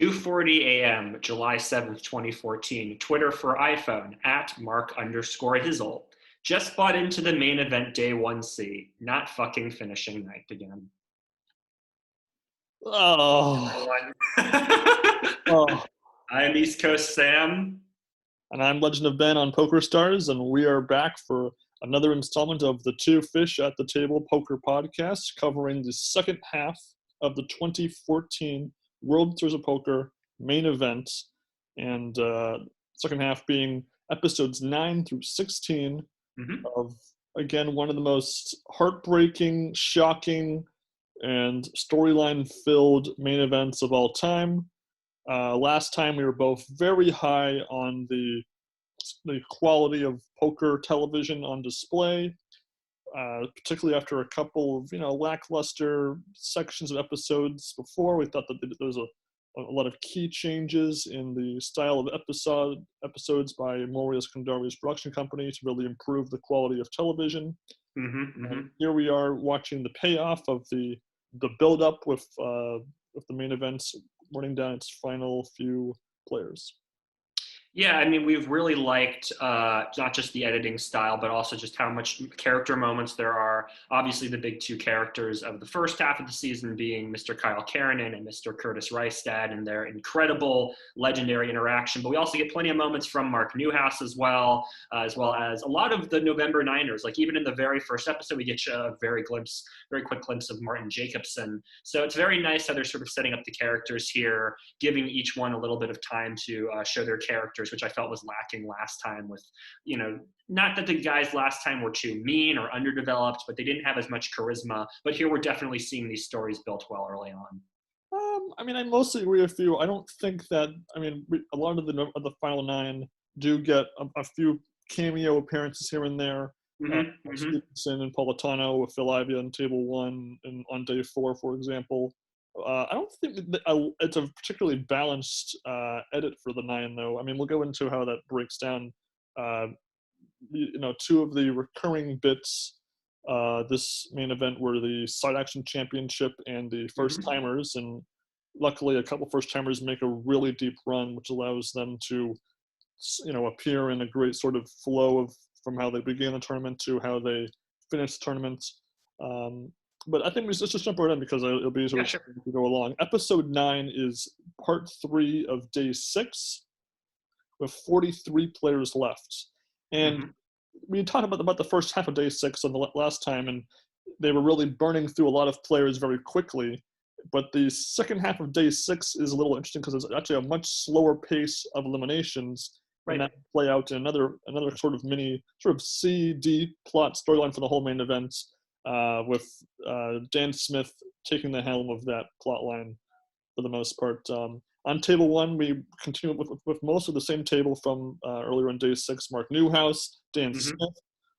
2:40 a.m., July 7th, 2014. Twitter for iPhone, @Mark_Hizzle. Just bought into the main event day 1C. Not fucking finishing night again. Oh. I'm East Coast Sam. And I'm Legend of Ben on Poker Stars, and we are back for another installment of the Two Fish at the Table Poker Podcast, covering the second half of the 2014 World Series of Poker main event, and second half being episodes 9 through 16 of, again, one of the most heartbreaking, shocking, and storyline-filled main events of all time. Last time we were both very high on the quality of poker television on display, particularly after a couple of lackluster sections of episodes before. We thought that there was a lot of key changes in the style of episodes by Maury Iskandari's production company to really improve the quality of television. Here we are watching the payoff of the build-up with the main events running down its final few players. Yeah, I mean, we've really liked not just the editing style, but also just how much character moments there are. Obviously, the big two characters of the first half of the season being Mr. Kyle Karanen and Mr. Curtis Reistad and their incredible, legendary interaction. But we also get plenty of moments from Mark Newhouse as well as a lot of the November Niners. Like even in the very first episode, we get a very quick glimpse of Martin Jacobson. So it's very nice how they're sort of setting up the characters here, giving each one a little bit of time to show their characters, which I felt was lacking last time with, not that the guys last time were too mean or underdeveloped, but they didn't have as much charisma. But here we're definitely seeing these stories built well early on. I mostly agree with you. I don't think that, a lot of the final 9 do get a few cameo appearances here and there. Stevenson and Politano with Philavia on table 1 and on day 4, for example. I don't think that it's a particularly balanced edit for the 9, though. We'll go into how that breaks down. Two of the recurring bits this main event were the Side Action Championship and the First Timers, and luckily a couple First Timers make a really deep run, which allows them to, appear in a great sort of flow from how they began the tournament to how they finish the tournament. But I think let's just jump right in because it'll be sort of as we go along. Episode 9 is part 3 of day 6 with 43 players left. And we talked about the first half of day 6 on the last time, and they were really burning through a lot of players very quickly. But the second half of day 6 is a little interesting because it's actually a much slower pace of eliminations. Right. And that play out in another sort of mini sort of C-D plot storyline for the whole main event. With Dan Smith taking the helm of that plot line for the most part. On table 1, we continue with most of the same table from earlier in day 6. Mark Newhouse, Dan Smith,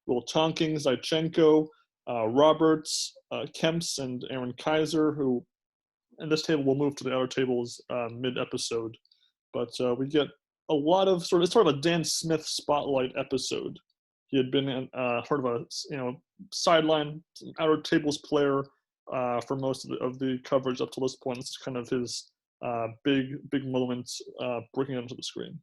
Will Tonking, Zaichenko, Roberts, Kemps, and Aaron Kaiser, who in this table will move to the outer tables mid-episode. But we get a lot of it's sort of a Dan Smith spotlight episode. He had been sort of a sideline outer tables player for most of the coverage up to this point. This is kind of his big moment breaking onto the screen.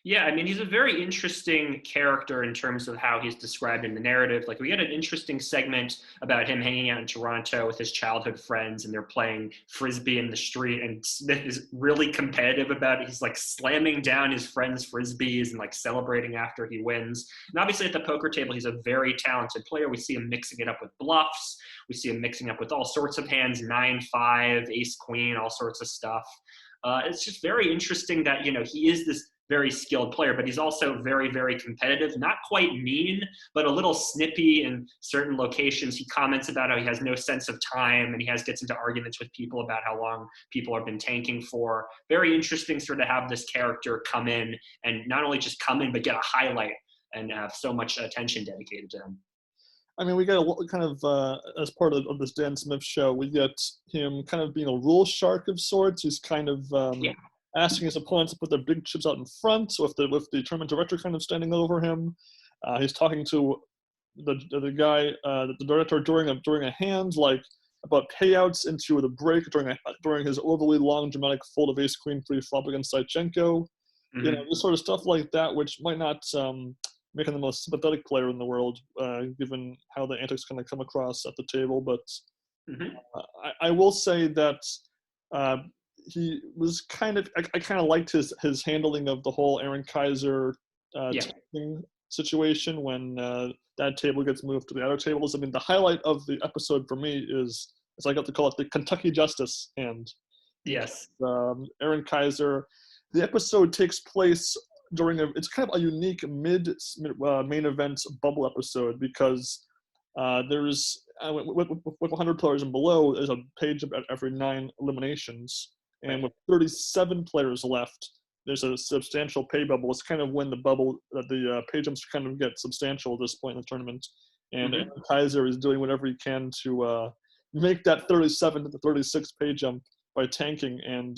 Yeah, he's a very interesting character in terms of how he's described in the narrative. Like, we get an interesting segment about him hanging out in Toronto with his childhood friends, and they're playing Frisbee in the street, and Smith is really competitive about it. He's, like, slamming down his friends' Frisbees and, like, celebrating after he wins. And obviously at the poker table, he's a very talented player. We see him mixing it up with bluffs. We see him mixing up with all sorts of hands, 9-5, ace-queen, all sorts of stuff. It's just very interesting that, he is this very skilled player, but he's also very, very competitive, not quite mean, but a little snippy in certain locations. He comments about how he has no sense of time, and he gets into arguments with people about how long people have been tanking for. Very interesting sort of have this character come in and not only just come in, but get a highlight and have so much attention dedicated to him. We get a kind of, as part of this Dan Smith show, we get him kind of being a rule shark of sorts. He's kind of asking his opponents to put their big chips out in front, so with the tournament director kind of standing over him. He's talking to the guy, the director during a hand, like, about payouts into the break during his overly long dramatic fold of ace queen pre-flop against Saichenko. This sort of stuff like that, which might not make him the most sympathetic player in the world, given how the antics kind of come across at the table. But I will say that he was kind of, I kind of liked his handling of the whole Aaron Kaiser situation when that table gets moved to the outer tables. I mean, the highlight of the episode for me is, as I got to call it, the Kentucky Justice hand. Yes. Aaron Kaiser. The episode takes place during it's kind of a unique main event bubble episode because there's with 100 players and below, there's a page about every 9 eliminations, and with 37 players left, there's a substantial pay bubble. It's kind of when the pay jumps kind of get substantial at this point in the tournament, and Aaron Kaiser is doing whatever he can to make that 37 to the 36 pay jump by tanking, and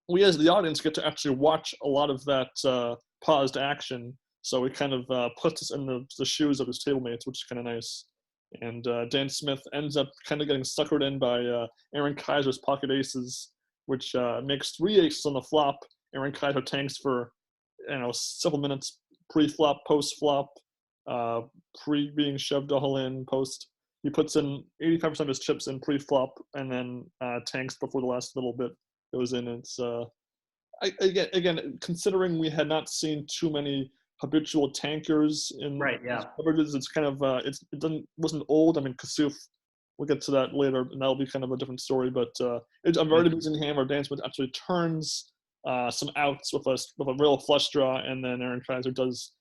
we as the audience get to actually watch a lot of that paused action, so it kind of puts us in the shoes of his tablemates, which is kind of nice. And Dan Smith ends up kind of getting suckered in by Aaron Kaiser's pocket aces, which makes 3 aces on the flop. Aaron Kaiser tanks for several minutes pre-flop, post-flop, pre-being shoved all in, post. He puts in 85% of his chips in pre-flop and then tanks before the last little bit goes in. It's again, considering we had not seen too many habitual tankers in coverages, it's kind of wasn't old. I mean, Kasuf, we'll get to that later, and that'll be kind of a different story. But it's a very amusing hand where Dan Smith actually turns some outs with a real flush draw, and then Aaron Kaiser does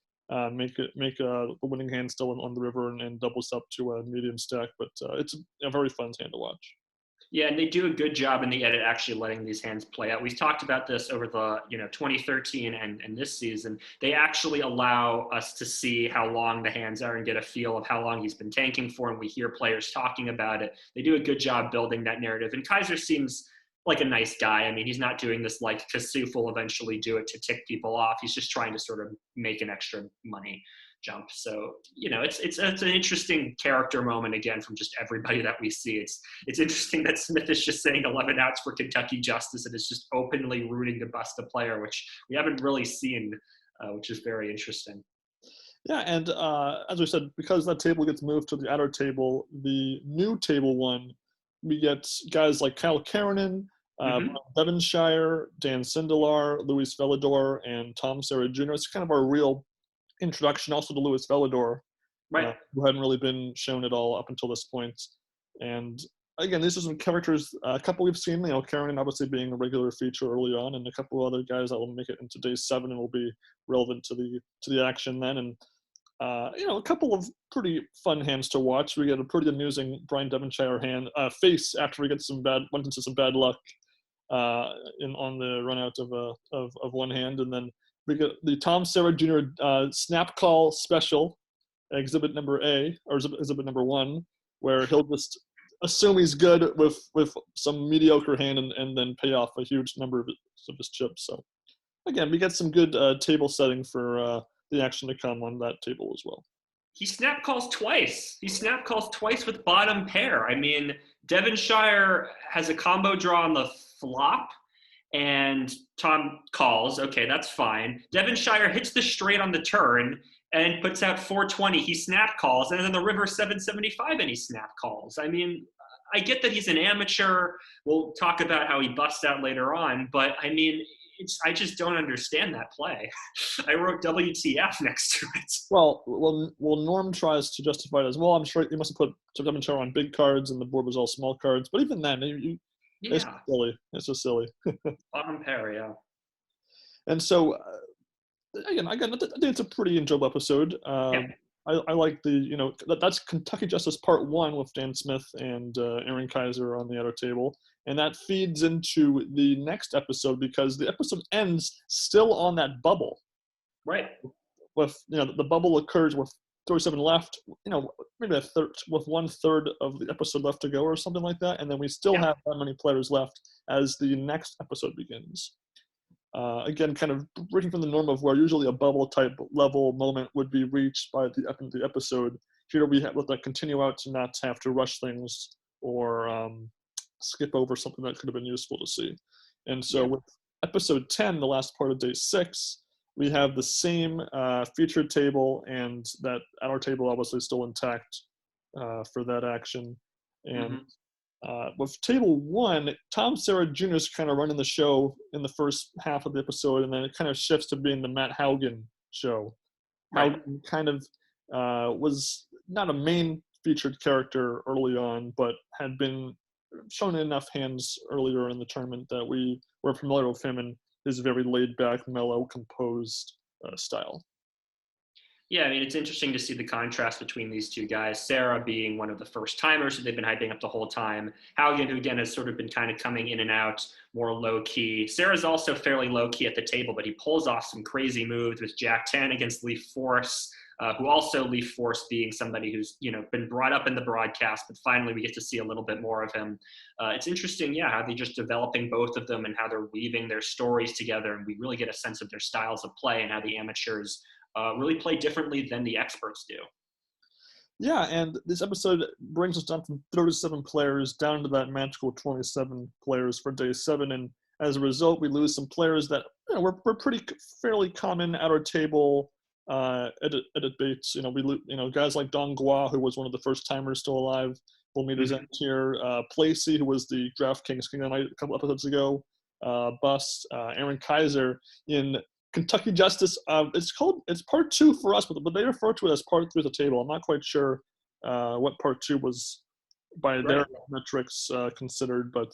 make the winning hand still on the river and doubles up to a medium stack. But it's a very fun hand to watch. Yeah, and they do a good job in the edit actually letting these hands play out. We've talked about this over the 2013 and this season. They actually allow us to see how long the hands are and get a feel of how long he's been tanking for, and we hear players talking about it. They do a good job building that narrative. And Kaiser seems like a nice guy. I mean, he's not doing this like Kasuf will eventually do it to tick people off. He's just trying to sort of make an extra money jump. So, it's an interesting character moment again from just everybody that we see. It's interesting that Smith is just saying 11 outs for Kentucky Justice and is just openly rooting to bust a player, which we haven't really seen, which is very interesting. Yeah, and as we said, because that table gets moved to the outer table, the new table one, we get guys like Kyle Karenin, Devonshire, Dan Sindelar, Luis Velador, and Tom Serra Jr. It's kind of our real introduction also to Luis Velador, who hadn't really been shown at all up until this point. And again, these are some characters, a couple we've seen, Karenin obviously being a regular feature early on, and a couple of other guys that will make it into day 7 and will be relevant to the action then. And a couple of pretty fun hands to watch. We get a pretty amusing Brian Devonshire hand face after he gets went into some bad luck on the run out of one hand, and then we get the Tom Serra Jr. Snap call special, exhibit number A, or exhibit number 1, where he'll just assume he's good with some mediocre hand and then pay off a huge number of his chips. So again, we get some good table setting for the action to come on that table as well. He snap calls twice. He snap calls twice with bottom pair. I mean, Devonshire has a combo draw on the flop, and Tom calls. Okay, that's fine. Devonshire hits the straight on the turn and puts out 420. He snap calls, and then the river 775, and he snap calls. I mean, I get that he's an amateur. We'll talk about how he busts out later on, but I mean, I just don't understand that play. I wrote WTF next to it. Well, Norm tries to justify it as well. I'm sure he must have put Devonshire on big cards, and the board was all small cards. But even then, it's silly. It's just silly. Bottom pair, yeah. And so, again, I think it's a pretty enjoyable episode. I like that's Kentucky Justice Part 1 with Dan Smith and Aaron Kaiser on the outer table. And that feeds into the next episode because the episode ends still on that bubble. Right. With, the bubble occurs with 37 left, maybe with 1/3 of the episode left to go or something like that. And then we still have that many players left as the next episode begins. Again, kind of breaking from the norm of where usually a bubble type level moment would be reached by the episode. Here we have let that continue out to not have to rush things or skip over something that could have been useful to see. And so Yeah. with episode 10, the last part of day 6, we have the same featured table, and that our table obviously still intact for that action. And with table 1, Tom Sarah Jr. is kind of running the show in the first half of the episode, and then it kind of shifts to being the Matt Haugen show. Right. Haugen kind of was not a main featured character early on, but had been shown enough hands earlier in the tournament that we were familiar with him and his very laid-back, mellow, composed style. Yeah, I mean, it's interesting to see the contrast between these two guys. Sarah being one of the first timers who they've been hyping up the whole time. Haugen, who again has sort of been kind of coming in and out, more low key. Sarah's also fairly low key at the table, but he pulls off some crazy moves with Jack 10 against Leaf Force, who also Leaf Force being somebody who's, been brought up in the broadcast, but finally we get to see a little bit more of him. It's interesting, how they're just developing both of them and how they're weaving their stories together, and we really get a sense of their styles of play and how the amateurs really play differently than the experts do. Yeah, and this episode brings us down from 37 players down to that magical 27 players for day 7, and as a result, we lose some players that were pretty fairly common at our table edit baits. Guys like Don Gua, who was one of the first timers still alive, will meet his end here. Placey, who was the DraftKings King of the Night a couple episodes ago. Bust, Aaron Kaiser in Kentucky Justice. It's part 2 for us, but they refer to it as part 3 at the table. I'm not quite sure what part 2 was by their metrics considered, but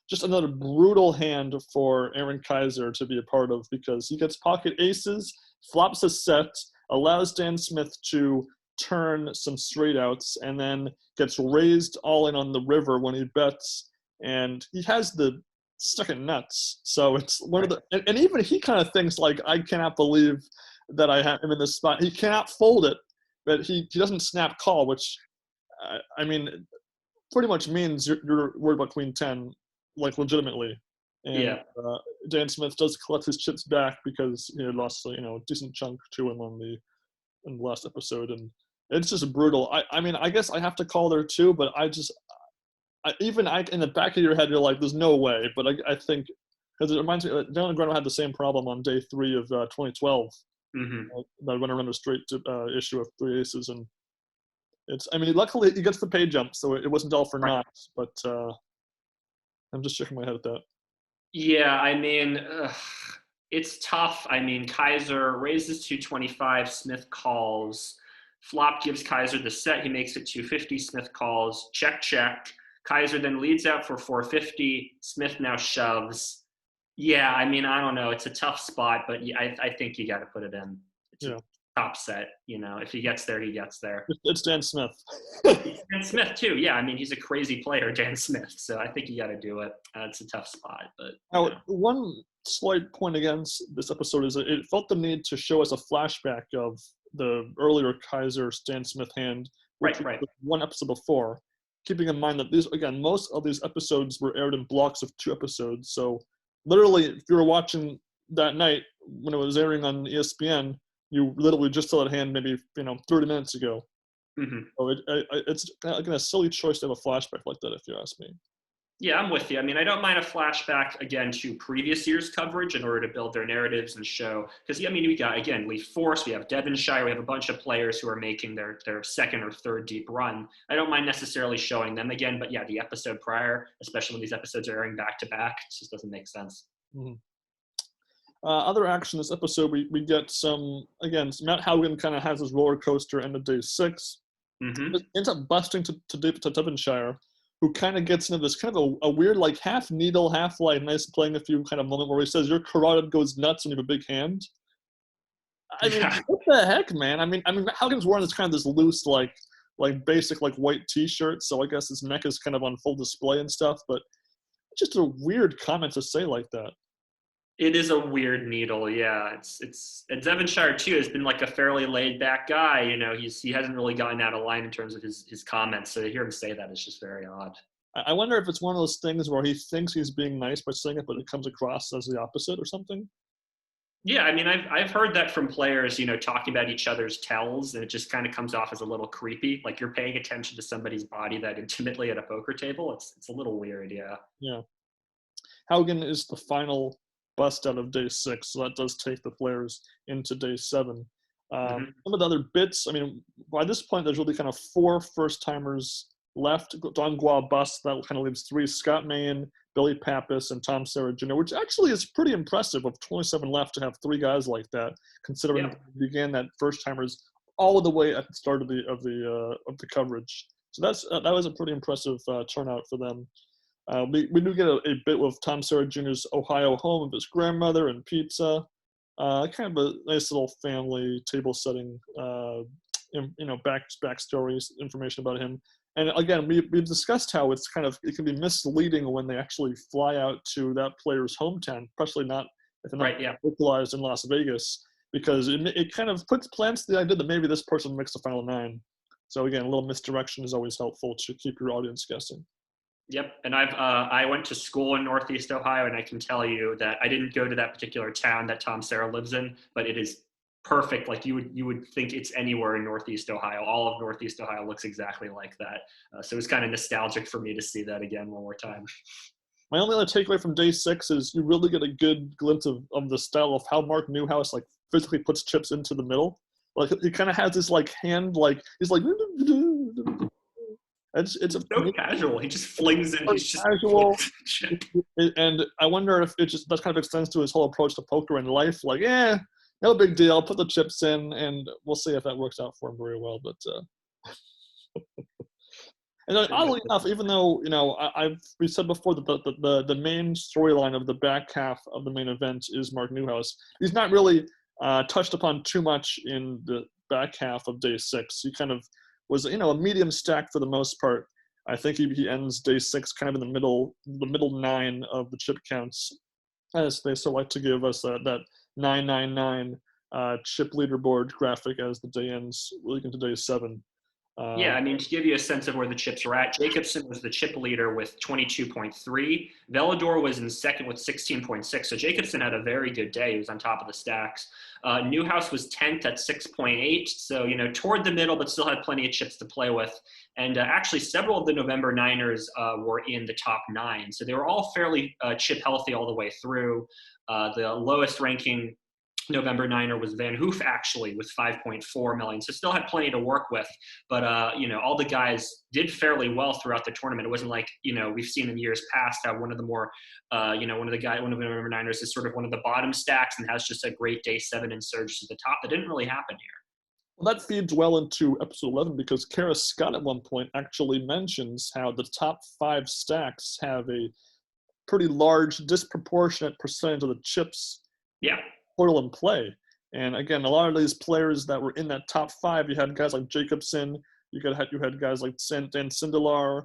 just another brutal hand for Aaron Kaiser to be a part of, because he gets pocket aces, flops a set, allows Dan Smith to turn some straight outs, and then gets raised all in on the river when he bets, and he has the second nuts. So it's one of the, and even he kind of thinks like, I cannot believe that I have him in this spot. He cannot fold it, but he doesn't snap call, which I mean, pretty much means you're worried about Queen 10, like legitimately. And Dan Smith does collect his chips back because he had lost a decent chunk to him in the last episode, and it's just brutal. I mean, I guess I have to call there too, but even in the back of your head, you're like, there's no way. But I think, because it reminds me, Dylan Grano had the same problem on day 3 of 2012. That went around a straight issue of 3 aces, and luckily he gets the pay jump, so it wasn't all for naught. But I'm just shaking my head at that. Yeah, I mean, it's tough. I mean, Kaiser raises 225, Smith calls. Flop gives Kaiser the set. He makes it 250, Smith calls. Check, check. Kaiser then leads out for 450. Smith now shoves. Yeah, I mean, I don't know. It's a tough spot, but I think you got to put it in. It's a top set. If he gets there, he gets there. It's Dan Smith. Dan Smith, too. Yeah, I mean, he's a crazy player, Dan Smith. So I think you got to do it. It's a tough spot. But now, one slight point against this episode is that it felt the need to show us a flashback of the earlier Kaiser Stan Smith hand, which was one episode before. Keeping in mind that most of these episodes were aired in blocks of 2 episodes. So literally, if you were watching that night when it was airing on ESPN, you literally just saw that hand maybe 30 minutes ago. So it's again a silly choice to have a flashback like that, if you ask me. Yeah, I'm with you. I mean, I don't mind a flashback, again, to previous year's coverage in order to build their narratives and show. Because, we got, again, Leaf Force, we have Devonshire, we have a bunch of players who are making their second or third deep run. I don't mind necessarily showing them again, but the episode prior, especially when these episodes are airing back-to-back, it just doesn't make sense. Other action this episode, we get some, again, Matt Haugen kind of has his roller coaster end of day 6. Ends up busting to Devonshire, who kind of gets into this kind of a weird, like, half needle, half like nice playing a few kind of moment where he says, your carotid goes nuts when you have a big hand. I mean, what the heck, man? I mean, Haugen's wearing this kind of this loose, like basic, like, white t-shirt, so I guess his neck is kind of on full display and stuff, but it's just a weird comment to say like that. It is a weird needle, yeah. It's and Devonshire too has been like a fairly laid back guy. He hasn't really gotten out of line in terms of his comments. So to hear him say that is just very odd. I wonder if it's one of those things where he thinks he's being nice by saying it, but it comes across as the opposite or something. Yeah, I mean, I've heard that from players, talking about each other's tells, and it just kind of comes off as a little creepy. Like you're paying attention to somebody's body that intimately at a poker table. It's a little weird, yeah. Yeah. Haugen is the final bust out of day 6, so that does take the players into day 7. Hmm. Some of the other bits, I mean, by this point, there's really kind of 4 first-timers left. Don Gua bust, that kind of leaves 3, Scott Mahan, Billy Pappas, and Tom Serra Jr., which actually is pretty impressive of 27 left to have 3 guys like that, considering Yep. we began that first-timers all the way at the start of the coverage. So that was a pretty impressive turnout for them. We do get a bit with Tom Serra Jr.'s Ohio home of his grandmother and pizza. Kind of a nice little family table setting, backstories, information about him. And again, we've discussed how it can be misleading when they actually fly out to that player's hometown, especially not if they're not Right. Yeah. localized in Las Vegas, because it kind of plants the idea that maybe this person makes the final 9. So again, a little misdirection is always helpful to keep your audience guessing. Yep. And I went to school in Northeast Ohio, and I can tell you that I didn't go to that particular town that Tom Serra lives in, but it is perfect. Like you would think it's anywhere in Northeast Ohio. All of Northeast Ohio looks exactly like that. So it's kind of nostalgic for me to see that again one more time. My only other takeaway from day 6 is you really get a good glimpse of the style of how Mark Newhouse like physically puts chips into the middle. Like he kind of has this like hand, like he's like it's a So casual. He just flings in. very He's just casual. And I wonder if it just that kind of extends to his whole approach to poker and life. Like, no big deal. Put the chips in, and we'll see if that works out for him very well. But and oddly enough, even though we said before that the main storyline of the back half of the main event is Mark Newhouse, he's not really touched upon too much in the back half of day 6. He kind of was a medium stack for the most part. I think he ends day 6 kind of in the middle 9 of the chip counts, as they so like to give us that 999 chip leaderboard graphic as the day ends, leading into day 7. Yeah, I mean, to give you a sense of where the chips were at, Jacobson was the chip leader with 22.3. Velador was in second with 16.6. So Jacobson had a very good day. He was on top of the stacks. Newhouse was 10th at 6.8. So, toward the middle, but still had plenty of chips to play with. And actually, several of the November Niners were in the top 9. So they were all fairly chip healthy all the way through. The lowest ranking November Niner was Van Hoof, actually, with 5.4 million. So still had plenty to work with. But, all the guys did fairly well throughout the tournament. It wasn't like, we've seen in years past how one of the more, one of the November Niners is sort of one of the bottom stacks and has just a great day 7 and surges to the top. That didn't really happen here. Well, that feeds well into episode 11 because Kara Scott at one point actually mentions how the top 5 stacks have a pretty large, disproportionate percentage of the chips Yeah. total in play. And again, a lot of these players that were in that top 5, you had guys like Jacobson, you had guys like Dan Sindelar,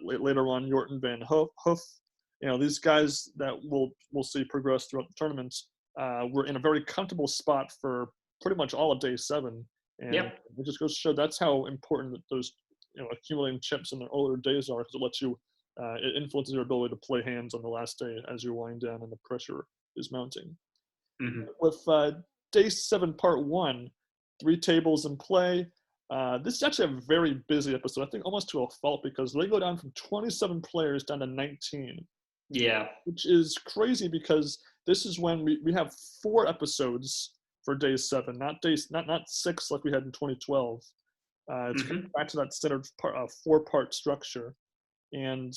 later on Yorton Van Hoof. These guys that we'll see progress throughout the tournament were in a very comfortable spot for pretty much all of day 7. And Yep. it just goes to show that's how important that those accumulating chips in the older days are, because it lets you it influences your ability to play hands on the last day as you wind down and the pressure is mounting. Mm-hmm. With day 7, part 1, 3 tables in play. This is actually a very busy episode, I think almost to a fault, because they go down from 27 players down to 19. Yeah. Which is crazy because this is when we have 4 episodes for day 7, not 6 like we had in 2012. It's Mm-hmm. back to that standard 4-part structure. And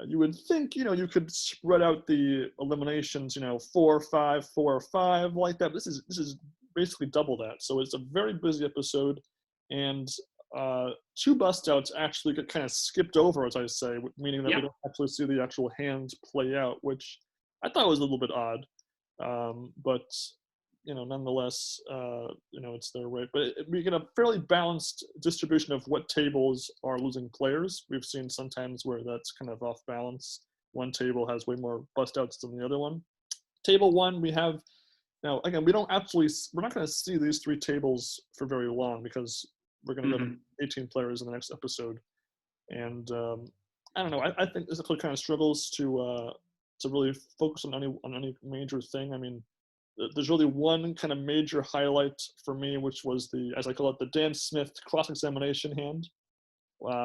you would think, you could spread out the eliminations, 4, 5, 4, 5 like that. But this is basically double that. So it's a very busy episode, and 2 bust outs actually get kind of skipped over, as I say, meaning that we don't actually see the actual hands play out, which I thought was a little bit odd. But nonetheless, it's their way. But we get a fairly balanced distribution of what tables are losing players. We've seen sometimes where that's kind of off balance. One table has way more bust outs than the other one. Table 1, we have, now again, we're not going to see these 3 tables for very long because we're going to go to 18 players in the next episode. And I don't know. I think this episode kind of struggles to really focus on any major thing. I mean, there's really one kind of major highlight for me, which was as I call it, the Dan Smith cross-examination hand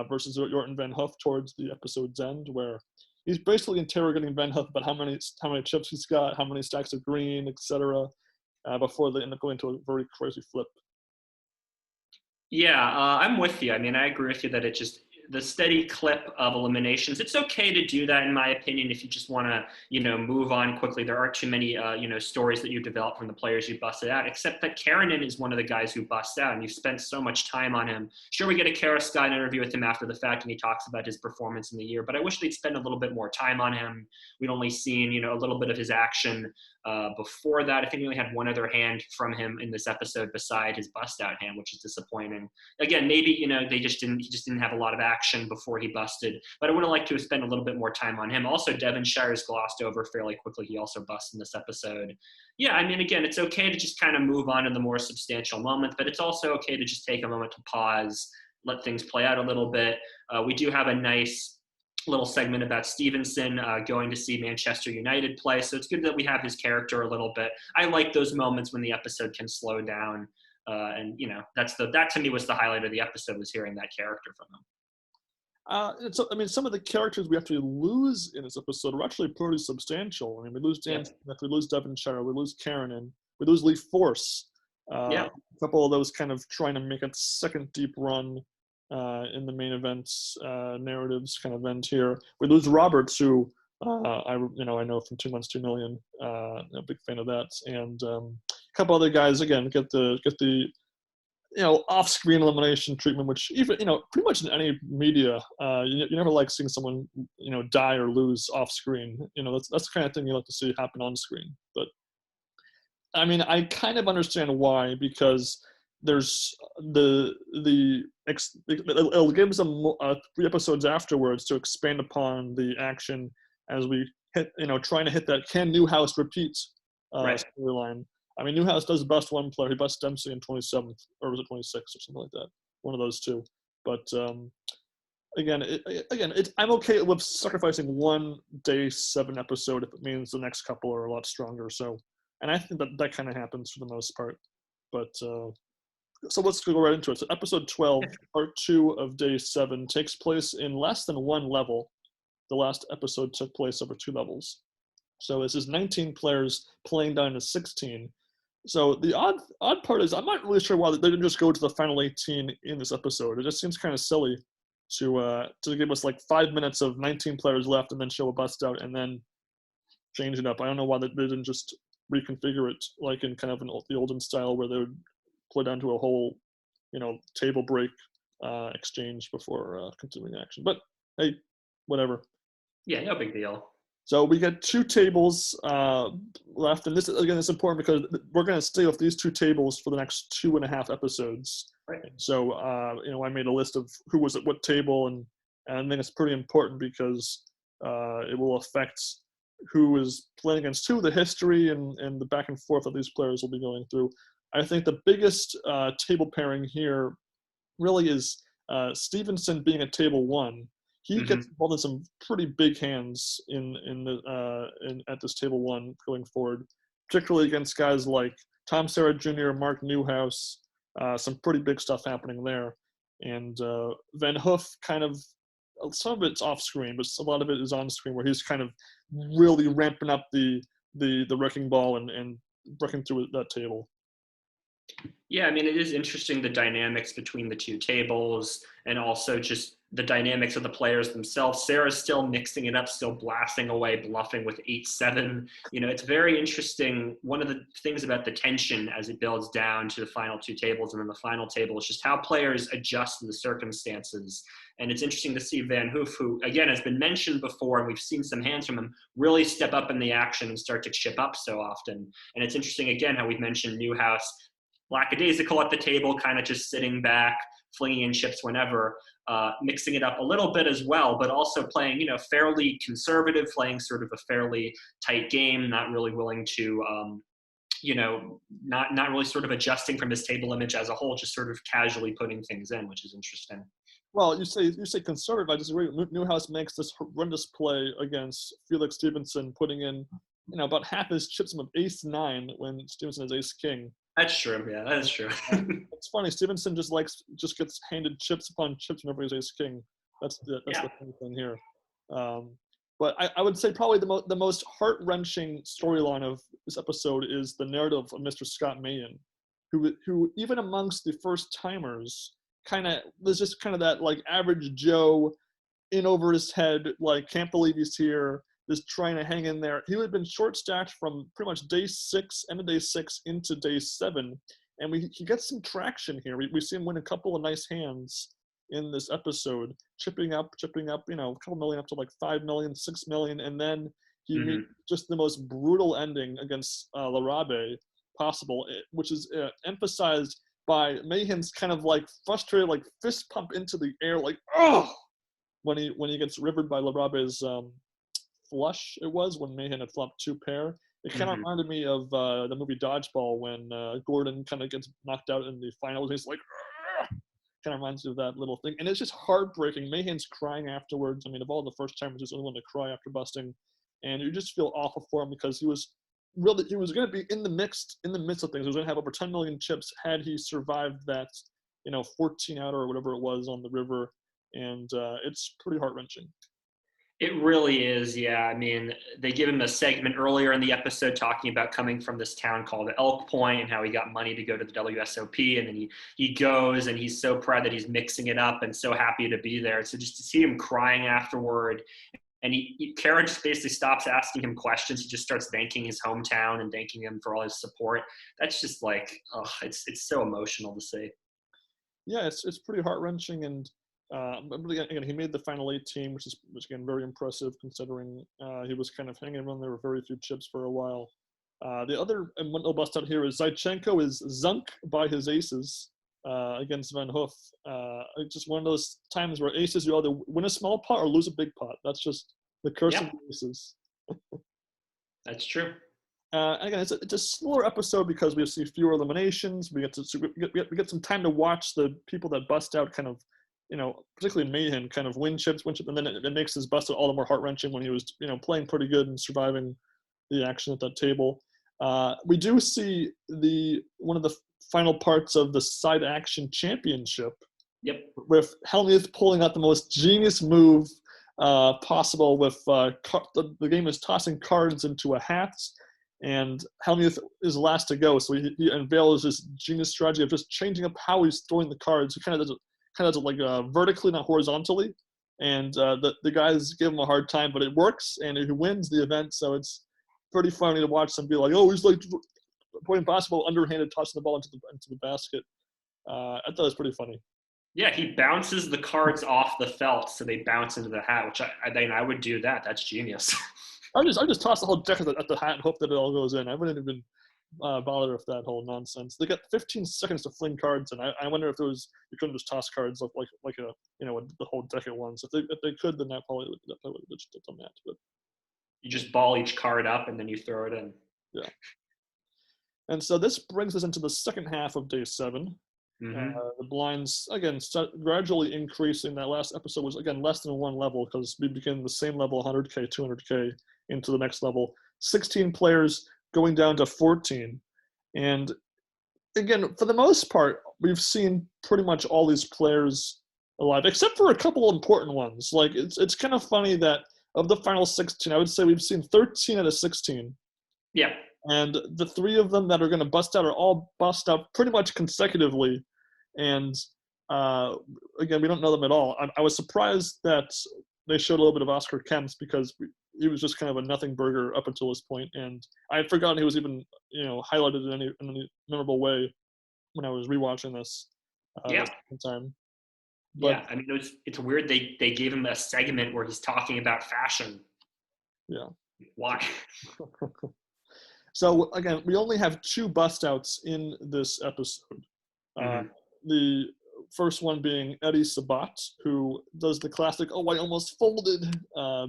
versus Jordan Van Hoof towards the episode's end, where he's basically interrogating Van Hoof about how many chips he's got, how many stacks of green, etc., before they end up going to a very crazy flip. Yeah, I'm with you. I mean, I agree with you that the steady clip of eliminations. It's okay to do that, in my opinion, if you just want to, move on quickly. There aren't too many, stories that you develop from the players you busted out, except that Karanen is one of the guys who busts out, and you've spent so much time on him. Sure, we get a Kara Skye interview with him after the fact, and he talks about his performance in the year, but I wish they'd spend a little bit more time on him. We'd only seen, a little bit of his action before that. I think we only had one other hand from him in this episode beside his bust out hand, which is disappointing. Again, maybe, he just didn't have a lot of action before he busted, but I would have liked to have spent a little bit more time on him. Also, Devin Shire's glossed over fairly quickly. He also busted in this episode. Yeah, I mean, again, it's okay to just kind of move on to the more substantial moments, but it's also okay to just take a moment to pause, let things play out a little bit. We do have a nice little segment about Stevenson going to see Manchester United play, so it's good that we have his character a little bit. I like those moments when the episode can slow down, and that to me was the highlight of the episode, was hearing that character from him. Some of the characters we actually lose in this episode are actually pretty substantial. I mean, we lose Dan Smith, we lose Devin Shire, we lose Karanen, we lose Lee Force. A couple of those kind of trying to make a second deep run in the main events narratives kind of end here. We lose Roberts, who I know from 2 Months, 2 Million. A big fan of that, and a couple other guys again get the off-screen elimination treatment, which even pretty much in any media, you never like seeing someone die or lose off-screen. That's the kind of thing you like to see happen on screen. But I mean, I kind of understand why, because there's it'll give us 3 episodes afterwards to expand upon the action as we hit, trying to hit that can Newhouse repeat storyline. I mean, Newhouse does bust one player. He busts Dempsey in 27th, or was it 26th or something like that? One of those two. But I'm okay with sacrificing one day 7 episode if it means the next couple are a lot stronger. So, and I think that kind of happens for the most part. But so let's go right into it. So episode 12, part 2 of day 7 takes place in less than 1 level. The last episode took place over 2 levels. So this is 19 players playing down to 16. So the odd part is I'm not really sure why they didn't just go to the final 18 in this episode. It just seems kind of silly to give us like 5 minutes of 19 players left and then show a bust out and then change it up. I don't know why they didn't just reconfigure it like in kind of the olden style where they would play down to a whole, table break exchange before continuing action. But hey, whatever. Yeah, no big deal. So we get 2 tables left, and this again is important because we're going to stay with these 2 tables for the next 2.5 episodes. Right. So I made a list of who was at what table, and I think it's pretty important because it will affect who is playing against who, the history, and the back and forth that these players will be going through. I think the biggest table pairing here really is Stevenson being at table 1. He gets involved in some pretty big hands at this table 1 going forward, particularly against guys like Tom Serra Jr., Mark Newhouse. Some pretty big stuff happening there. And Van Hoof kind of, some of it's off screen, but a lot of it is on screen where he's kind of really ramping up the wrecking ball and wrecking through that table. Yeah, I mean, it is interesting, the dynamics between the 2 tables, and also just the dynamics of the players themselves. Sarah's still mixing it up, still blasting away, bluffing with 8-7. It's very interesting. One of the things about the tension as it builds down to the final 2 tables and then the final table is just how players adjust to the circumstances. And it's interesting to see Van Hoof, who, again, has been mentioned before, and we've seen some hands from him, really step up in the action and start to chip up so often. And it's interesting, again, how we've mentioned Newhouse, lackadaisical at the table, kind of just sitting back, flinging in chips whenever, mixing it up a little bit as well, but also playing, fairly conservative, playing sort of a fairly tight game, not really willing to, not really sort of adjusting from his table image as a whole, just sort of casually putting things in, which is interesting. Well, you say conservative. I disagree. Newhouse makes this horrendous play against Felix Stevenson, putting in about half his chips of ace 9 when Stevenson is ace king. That's true. Yeah, that is true. It's funny. Stevenson just gets handed chips upon chips whenever he's ace king. That's the funny thing here. But I would say probably the most heart-wrenching storyline of this episode is the narrative of Mr. Scott Mahan, who even amongst the first timers there's just kind of that like average Joe in over his head, like can't believe he's here, just trying to hang in there. He had been short stacked from pretty much end of day 6 into day 7, and he gets some traction here. We see him win a couple of nice hands in this episode, chipping up, a couple million up to like 5 million, 6 million, and then he meets just the most brutal ending against Larabe possible, which is emphasized by Mahan's kind of like frustrated, like fist pump into the air, like oh, when he gets rivered by Larabe's flush. It was when Mahan had flopped 2 pair. It kind of reminded me of the movie Dodgeball when Gordon kind of gets knocked out in the finals. He's like, kind of reminds me of that little thing. And it's just heartbreaking. Mahan's crying afterwards. I mean, of all the first timers, he's the only one to cry after busting. And you just feel awful for him because he was going to be in the midst of things. He was going to have over 10 million chips had he survived that, 14 outer or whatever it was on the river. And it's pretty heart-wrenching. It really is, yeah. I mean, they give him a segment earlier in the episode talking about coming from this town called Elk Point and how he got money to go to the WSOP, and then he goes and he's so proud that he's mixing it up and so happy to be there. So just to see him crying afterward, and Kara just basically stops asking him questions. He just starts thanking his hometown and thanking him for all his support. That's just like, it's so emotional to see. Yeah, it's pretty heart-wrenching, and again, he made the final 18, which again very impressive considering he was kind of hanging around there with very few chips for a while. The other and one little bust out here is Zaichenko is zunk by his aces against Van Hoof. It's just one of those times where aces, you either win a small pot or lose a big pot. That's just the curse of the aces. That's true. Again, it's a slower episode because we see fewer eliminations. We get some time to watch the people that bust out kind of, particularly Mahan, kind of win chips, and then it makes his bust all the more heart-wrenching when he was, playing pretty good and surviving the action at that table. We do see one of the final parts of the side action championship. Yep. With Helmuth pulling out the most genius move possible with the game is tossing cards into a hat, and Helmuth is last to go, so he unveils this genius strategy of just changing up how he's throwing the cards. He kind of does it like vertically, not horizontally, and the guys give him a hard time, but it works, and he wins the event. So it's pretty funny to watch them be like, oh, he's like playing basketball, underhanded, tossing the ball into the basket. I thought it was pretty funny. Yeah, he bounces the cards off the felt, so they bounce into the hat, which I would do that. That's genius. I just toss the whole deck at the hat and hope that it all goes in. I wouldn't even bother with that whole nonsense. They got 15 seconds to fling cards, and I wonder if you couldn't just toss cards like the whole deck at once. If they could, then that probably would have just done that. But you just ball each card up and then you throw it in. Yeah. And so this brings us into the second half of day 7. Mm-hmm. The blinds, again, gradually increasing. That last episode was, again, less than 1 level because we begin the same level, 100K, 200K, into the next level. 16 players going down to 14. And, again, for the most part, we've seen pretty much all these players alive, except for a couple of important ones. Like, it's kind of funny that of the final 16, I would say we've seen 13 out of 16. Yeah. And the 3 of them that are going to bust out are all bust out pretty much consecutively. And, again, we don't know them at all. I was surprised that they showed a little bit of Oscar Kemps because he was just kind of a nothing burger up until this point. And I had forgotten he was even, highlighted in any memorable way when I was rewatching this the second time. But, yeah, I mean, it's weird they gave him a segment where he's talking about fashion. Yeah. Why? So, again, we only have 2 bust outs in this episode. Mm-hmm. The first one being Eddie Sabbat, who does the classic, oh, I almost folded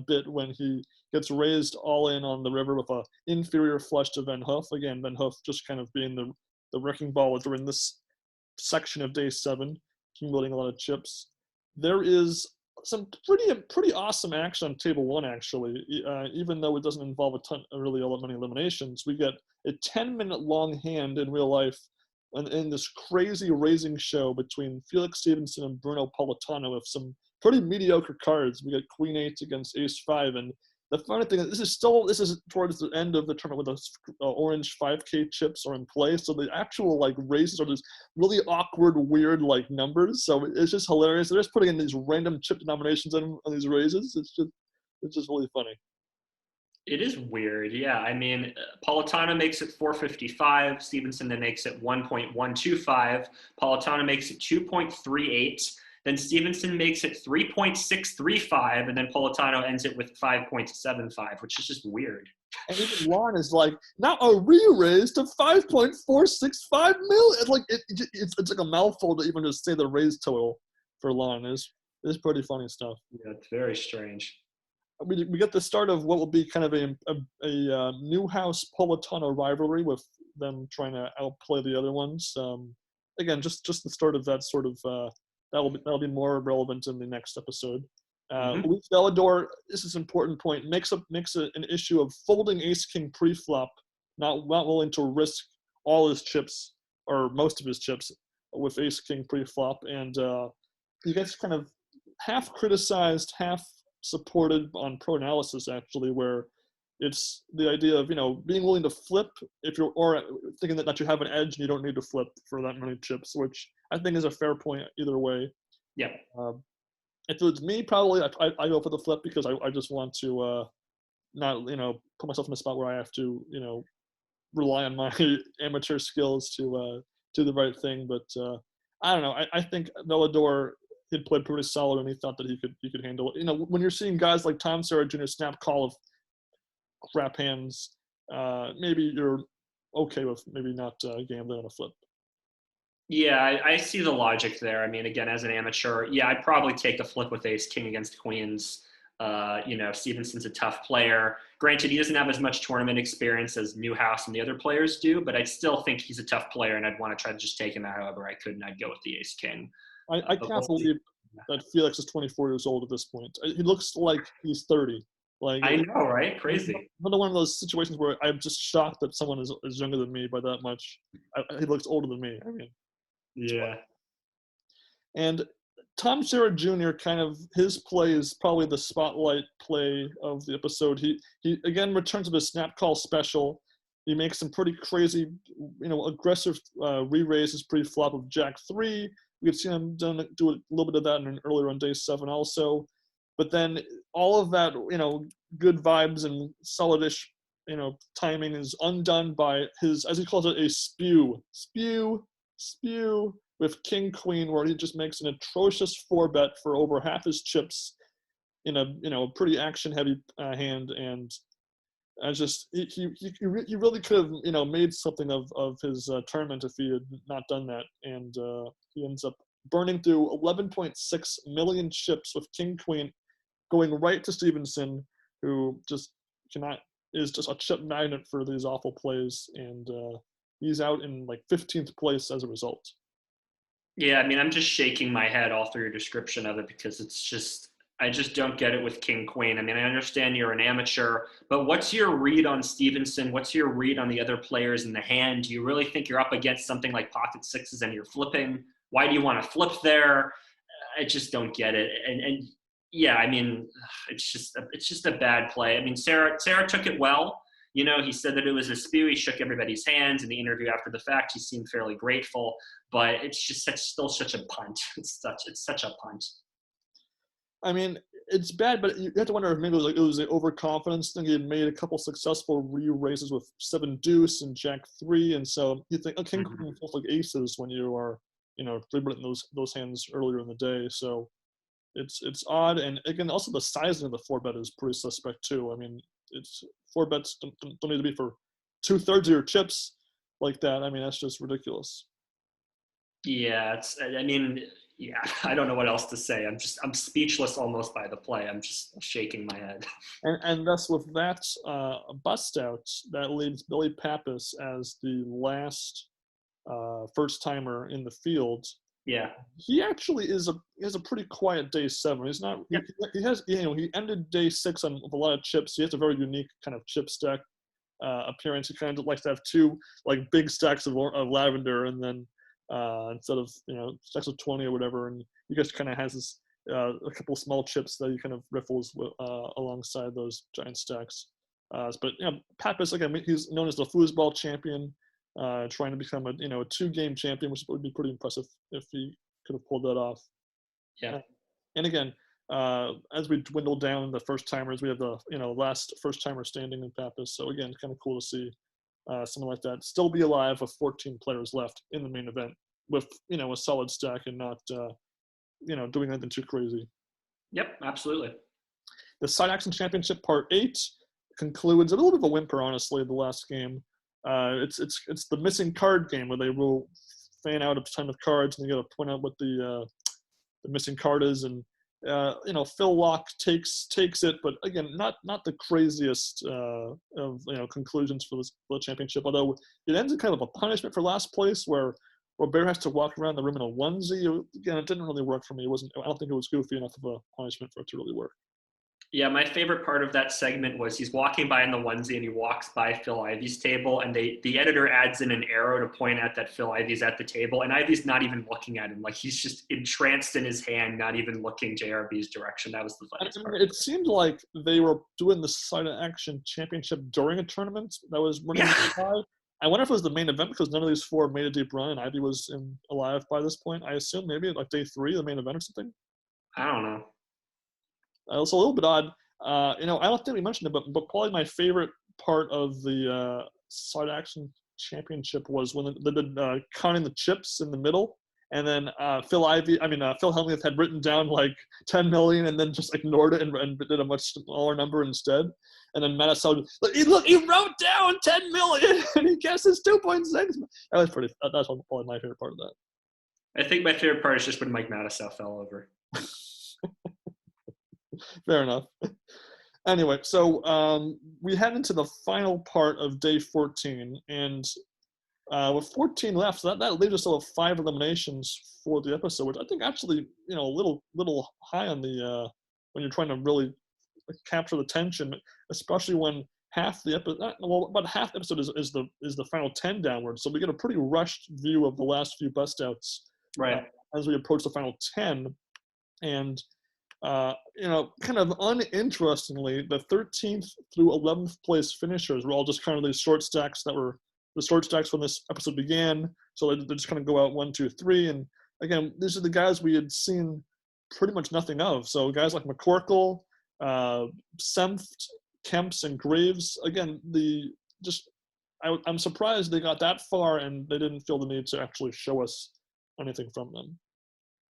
bit when he gets raised all in on the river with an inferior flush to Van Hoof. Again, Van Hoof just kind of being the wrecking ball during this section of day 7, accumulating a lot of chips. There is some pretty awesome action on table one, actually. Even though it doesn't involve really many eliminations, we get a 10-minute long hand in real life in this crazy raising show between Felix Stevenson and Bruno Politano with some pretty mediocre cards. We get Queen 8 against Ace 5, and the funny thing is this is towards the end of the tournament when the orange 5K chips are in play, so the actual like raises are just really awkward, weird like numbers. So it's just hilarious. They're just putting in these random chip denominations on these raises. It's just really funny. It is weird, yeah. I mean, Politano makes it 455. Stevenson then makes it 1.125. Politano makes it 2.38. Then Stevenson makes it 3.635, and then Politano ends it with 5.75, which is just weird. And even Lon is like, now a re-raise to 5.465 million. Like it's like a mouthful to even just say the raise total for Lon. It's pretty funny stuff. Yeah, it's very strange. We get the start of what will be kind of a Newhouse Politano rivalry with them trying to outplay the other ones. Again, just the start of that sort of that'll be more relevant in the next episode. Luis Velador, this is an important point, makes an issue of folding Ace King pre-flop, not willing to risk all his chips or most of his chips with Ace King pre-flop, and he gets kind of half criticized, half supported on Pro Analysis, actually, where it's the idea of, being willing to flip or thinking that you have an edge and you don't need to flip for that many chips, which I think is a fair point either way. Yeah. If it was me, probably I go for the flip because I just want to not, put myself in a spot where I have to, rely on my amateur skills to do the right thing. But I don't know. I think Velador, he played pretty solid, and he thought that he could handle it. When you're seeing guys like Tom Serra Jr. snap call of crap hands, maybe you're okay with maybe not gambling on a flip. Yeah, I see the logic there. I mean, again, as an amateur, yeah, I'd probably take the flip with Ace King against Queens. Stevenson's a tough player. Granted, he doesn't have as much tournament experience as Newhouse and the other players do, but I still think he's a tough player, and I'd want to try to just take him out however I could, and I'd go with the Ace King. I can't believe that Felix is 24 years old at this point. He looks like he's 30. Like, I know, right? Crazy. Another one of those situations where I'm just shocked that someone is younger than me by that much. He looks older than me. I mean, yeah. And Tom Serra Jr. kind of, his play is probably the spotlight play of the episode. He again returns to the snap call special. He makes some pretty crazy, aggressive re-raises pre-flop of Jack 3. We could see him do a little bit of that earlier on day 7 also. But then all of that, good vibes and solidish, timing is undone by his, as he calls it, a spew with King Queen, where he just makes an atrocious 4-bet for over half his chips in a pretty action heavy hand, and he really could have made something of his tournament if he had not done that, and he ends up burning through 11.6 million chips with King Queen going right to Stevenson, who is just a chip magnet for these awful plays, and he's out in like 15th place as a result. Yeah, I mean, I'm just shaking my head all through your description of it because I just don't get it with King Queen. I mean, I understand you're an amateur, but what's your read on Stevenson? What's your read on the other players in the hand? Do you really think you're up against something like pocket sixes and you're flipping? Why do you want to flip there? I just don't get it. And yeah, I mean, it's just a bad play. I mean, Serra took it well. He said that it was a spew. He shook everybody's hands in the interview after the fact. He seemed fairly grateful, but it's just still such a punt. It's such a punt. I mean, it's bad, but you have to wonder if maybe it was an overconfidence thing. He had made a couple successful re-raises with 7 deuce and Jack 3, and so you think, okay, King Queen feels like aces when you are, three-betting those hands earlier in the day. So it's odd, and again, also the sizing of the 4-bet is pretty suspect too. I mean, it's 4-bets don't need to be for 2/3 of your chips like that. I mean, that's just ridiculous. Yeah, yeah, I don't know what else to say. I'm speechless almost by the play. I'm just shaking my head. And thus with that bust out, that leaves Billy Pappas as the last first timer in the field. Yeah. He actually is a pretty quiet day 7. He's not. Yep. He has, he ended day 6 on with a lot of chips. He has a very unique kind of chip stack appearance. He kind of likes to have 2 like big stacks of lavender, and then instead of stacks of 20 or whatever, and he just kind of has this a couple small chips that he kind of riffles with, alongside those giant stacks. But Pappas, again, he's known as the foosball champion, trying to become a 2-game champion, which would be pretty impressive if he could have pulled that off. Yeah. And again, as we dwindle down the first timers, we have the last first timer standing in Pappas. So again, kind of cool to see someone like that still be alive with 14 players left in the main event with a solid stack and not doing anything too crazy. Yep, absolutely. The Side Action Championship Part 8 concludes a little bit of a whimper, honestly. The last game, it's the missing card game where they will fan out a ton of cards and you got to point out what the missing card is, and Phil Locke takes it, but again, not the craziest of conclusions for the championship. Although it ends in kind of a punishment for last place where Robert has to walk around the room in a onesie. Again, it didn't really work for me. I don't think it was goofy enough of a punishment for it to really work. Yeah, my favorite part of that segment was he's walking by in the onesie and he walks by Phil Ivey's table, and the editor adds in an arrow to point out that Phil Ivey's at the table, and Ivey's not even looking at him. Like, he's just entranced in his hand, not even looking JRB's direction. That was the funniest part. It seemed like they were doing the Side Action Championship during a tournament that was running high. I wonder if it was the main event because none of these 4 made a deep run and Ivey was alive by this point. I assume maybe like day 3, the main event or something. I don't know. It's a little bit odd. I don't think we mentioned it, but probably my favorite part of the Side Action Championship was when they did counting the chips in the middle, and then Phil Hellmuth had written down like 10 million and then just ignored it and did a much smaller number instead. And then Mattisau, look, he wrote down 10 million and he guesses 2.6. That's probably my favorite part of that. I think my favorite part is just when Mike Mattisau fell over. Fair enough. Anyway, so we head into the final part of day 14, and with 14 left, so that leaves us with 5 eliminations for the episode, which I think actually, a little high on the when you're trying to really capture the tension, especially when half the episode, about half the episode is the final 10 downward. So we get a pretty rushed view of the last few bust outs, right, as we approach the final 10, and. Kind of uninterestingly, the 13th through 11th place finishers were all just kind of these short stacks that were the short stacks when this episode began. So they just kind of go out 1, 2, 3. And again, these are the guys we had seen pretty much nothing of. So guys like McCorkle, Senft, Kemps, and Graves, again, I'm surprised they got that far and they didn't feel the need to actually show us anything from them.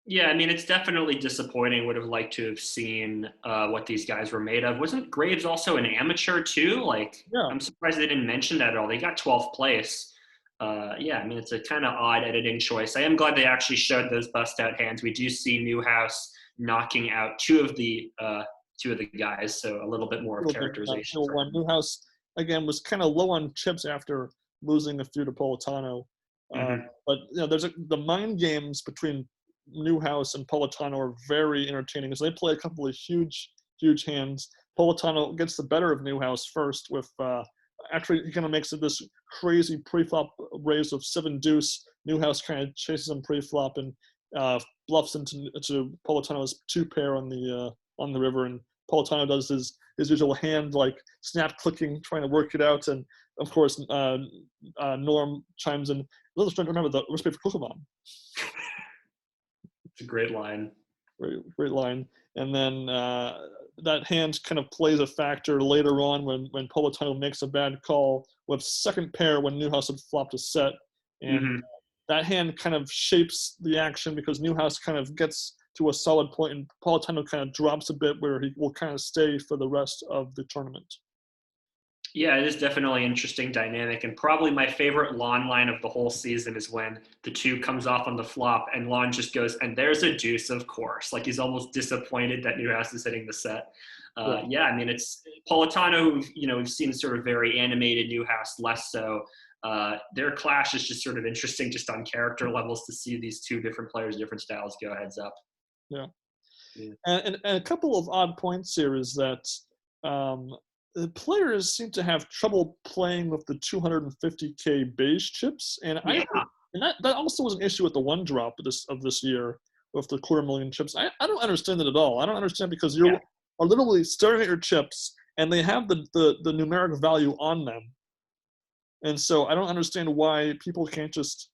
Yeah, I mean, it's definitely disappointing. Would have liked to have seen what these guys were made of. Wasn't Graves also an amateur too? Yeah. I'm surprised they didn't mention that at all. They got 12th place. I mean, it's a kind of odd editing choice. I am glad they actually showed those bust out hands. We do see Newhouse knocking out two of the guys, so a little bit more of characterization. Newhouse again was kind of low on chips after losing a few to Politano, but there's the mind games between Newhouse and Politano are very entertaining. So they play a couple of huge hands. Politano gets the better of Newhouse first with actually he kind of makes it this crazy pre-flop raise of 7 deuce. Newhouse kind of chases him pre-flop and bluffs into Politano's 2 pair on the river, and Politano does his usual hand like snap clicking, trying to work it out, and of course Norm chimes in. Let's try to remember the respect for Pokemon. It's a great line. Great line. And then that hand kind of plays a factor later on when Politano makes a bad call with second pair when Newhouse had flopped a set. And that hand kind of shapes the action because Newhouse kind of gets to a solid point and Politano kind of drops a bit where he will kind of stay for the rest of the tournament. Yeah, it is definitely an interesting dynamic, and probably my favorite Lon line of the whole season is when the 2 comes off on the flop and Lon just goes, and there's a deuce, of course. Like, he's almost disappointed that Newhouse is hitting the set. I mean, it's Politano, we've seen sort of very animated, Newhouse less so. Their clash is just sort of interesting, just on character levels, to see these two different players, different styles go heads up. Yeah. Yeah. And a couple of odd points here is that the players seem to have trouble playing with the 250K base chips, and Yeah. that also was an issue with the one drop of this year with the 250,000 chips. I don't understand it at all. I don't understand, because you are literally staring at your chips and they have the numeric value on them, and so I don't understand why people can't just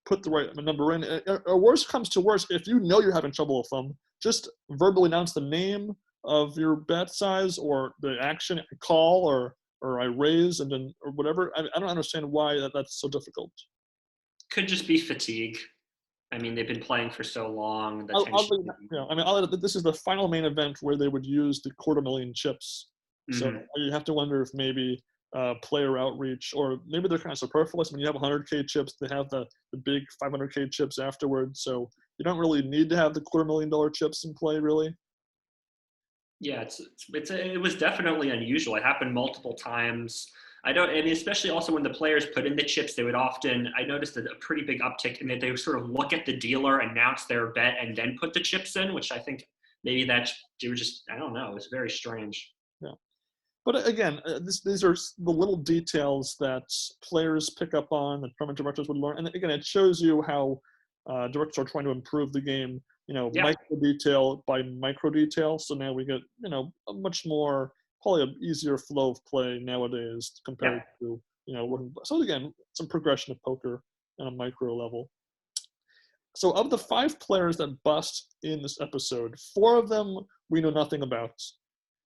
put the right number in. Or worse comes to worse, if you know you're having trouble with them, just verbally announce the name of your bet size or the action call or I raise and then or whatever. I don't understand why that's so difficult. Could just be fatigue. I mean, they've been playing for so long. The tension. This is the final main event where they would use the 250,000 chips. So you have to wonder if maybe player outreach, or maybe they're kind of superfluous. When you have 100K chips, they have the big 500K chips afterwards. So you don't really need to have the $250,000 chips in play, really. Yeah, it was definitely unusual. It happened multiple times. I mean, especially also when the players put in the chips, they would often, I noticed a pretty big uptick in that they would sort of look at the dealer, announce their bet, and then put the chips in, which I think maybe they were just, I don't know, it was very strange. Yeah. But again, these are the little details that players pick up on, that tournament directors would learn. And again, it shows you how directors are trying to improve the game, micro detail by micro detail. So now we get, a much more, probably an easier flow of play nowadays compared to, so again, some progression of poker on a micro level. So of the 5 players that bust in this episode, 4 of them we know nothing about.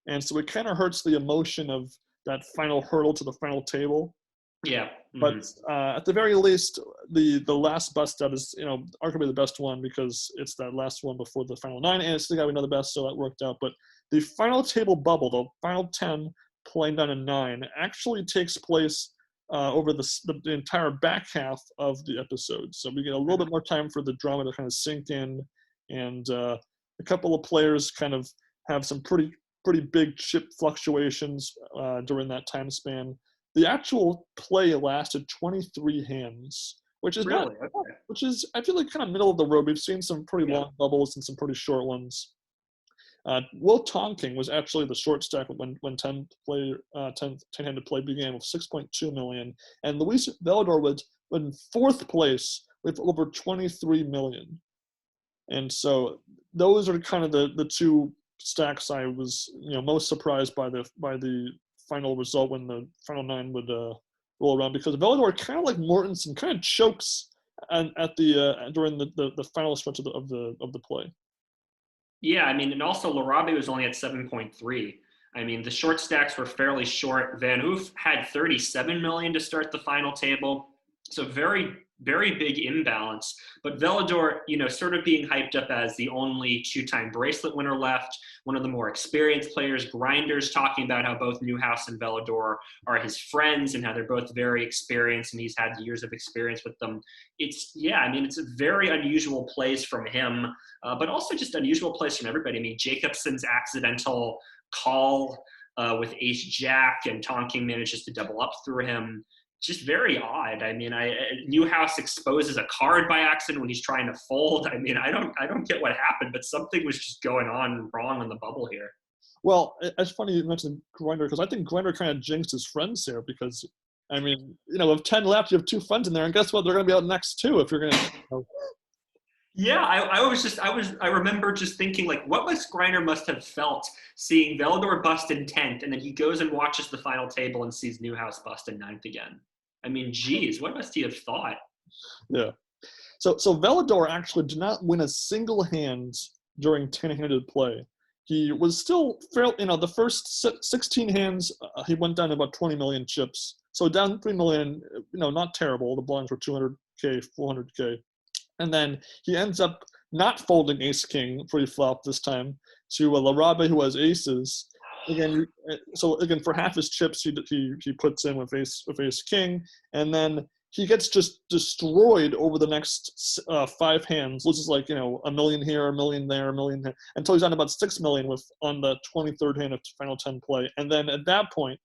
And so it kind of hurts the emotion of that final hurdle to the final table. Yeah. But at the very least, the last bust out is, arguably the best one, because it's that last one before the final 9, and it's the guy we know the best, so that worked out. But the final table bubble, the final 10 playing down a 9, actually takes place over the entire back half of the episode. So we get a little bit more time for the drama to kind of sink in, and a couple of players kind of have some pretty big chip fluctuations during that time span. The actual play lasted 23 hands, which is really? Which is, I feel like, kind of middle of the road. We've seen some pretty long bubbles and some pretty short ones. Will Tonking was actually the short stack when 10-handed play began with 6.2 million, and Luis Velador was in 4th place with over 23 million. And so those are kind of the 2 stacks I was most surprised by the final result when the final 9 would roll around, because Velador, kind of like Mortensen, kind of chokes at the during the final stretch of the play. Yeah, I mean, and also Larabe was only at 7.3. I mean, the short stacks were fairly short. Van Hoof had 37 million to start the final table, so very, very big imbalance. But Velador, sort of being hyped up as the only 2-time bracelet winner left, one of the more experienced players. Grinders talking about how both Newhouse and Velador are his friends and how they're both very experienced and he's had years of experience with them. It's a very unusual plays from him, but also just unusual plays from everybody. I mean, Jacobson's accidental call with Ace Jack, and Tonking manages to double up through him. Just very odd. I mean, Newhouse exposes a card by accident when he's trying to fold. I mean, I don't get what happened, but something was just going on wrong on the bubble here. Well, it's funny you mentioned Grinder, because I think Grinder kind of jinxed his friends here, because, I mean, with 10 left, you have 2 friends in there, and guess what? They're going to be out next too if you're going to. Yeah, I remember just thinking, like, what must Griner must have felt seeing Velador bust in 10th, and then he goes and watches the final table and sees Newhouse bust in 9th again. I mean, geez, what must he have thought? Yeah. So Velador actually did not win a single hand during 10-handed play. He was still fairly, the first 16 hands, he went down to about 20 million chips. So down 3 million, not terrible. The blinds were 200K, 400K. And then he ends up not folding ace-king pre-flop this time to Larabe, who has aces. Again, for half his chips, he puts in with ace-king, and then he gets just destroyed over the next 5 hands. Loses like, a million here, a million there, a million there, until he's on about 6 million on the 23rd hand of final 10 play. And then at that point,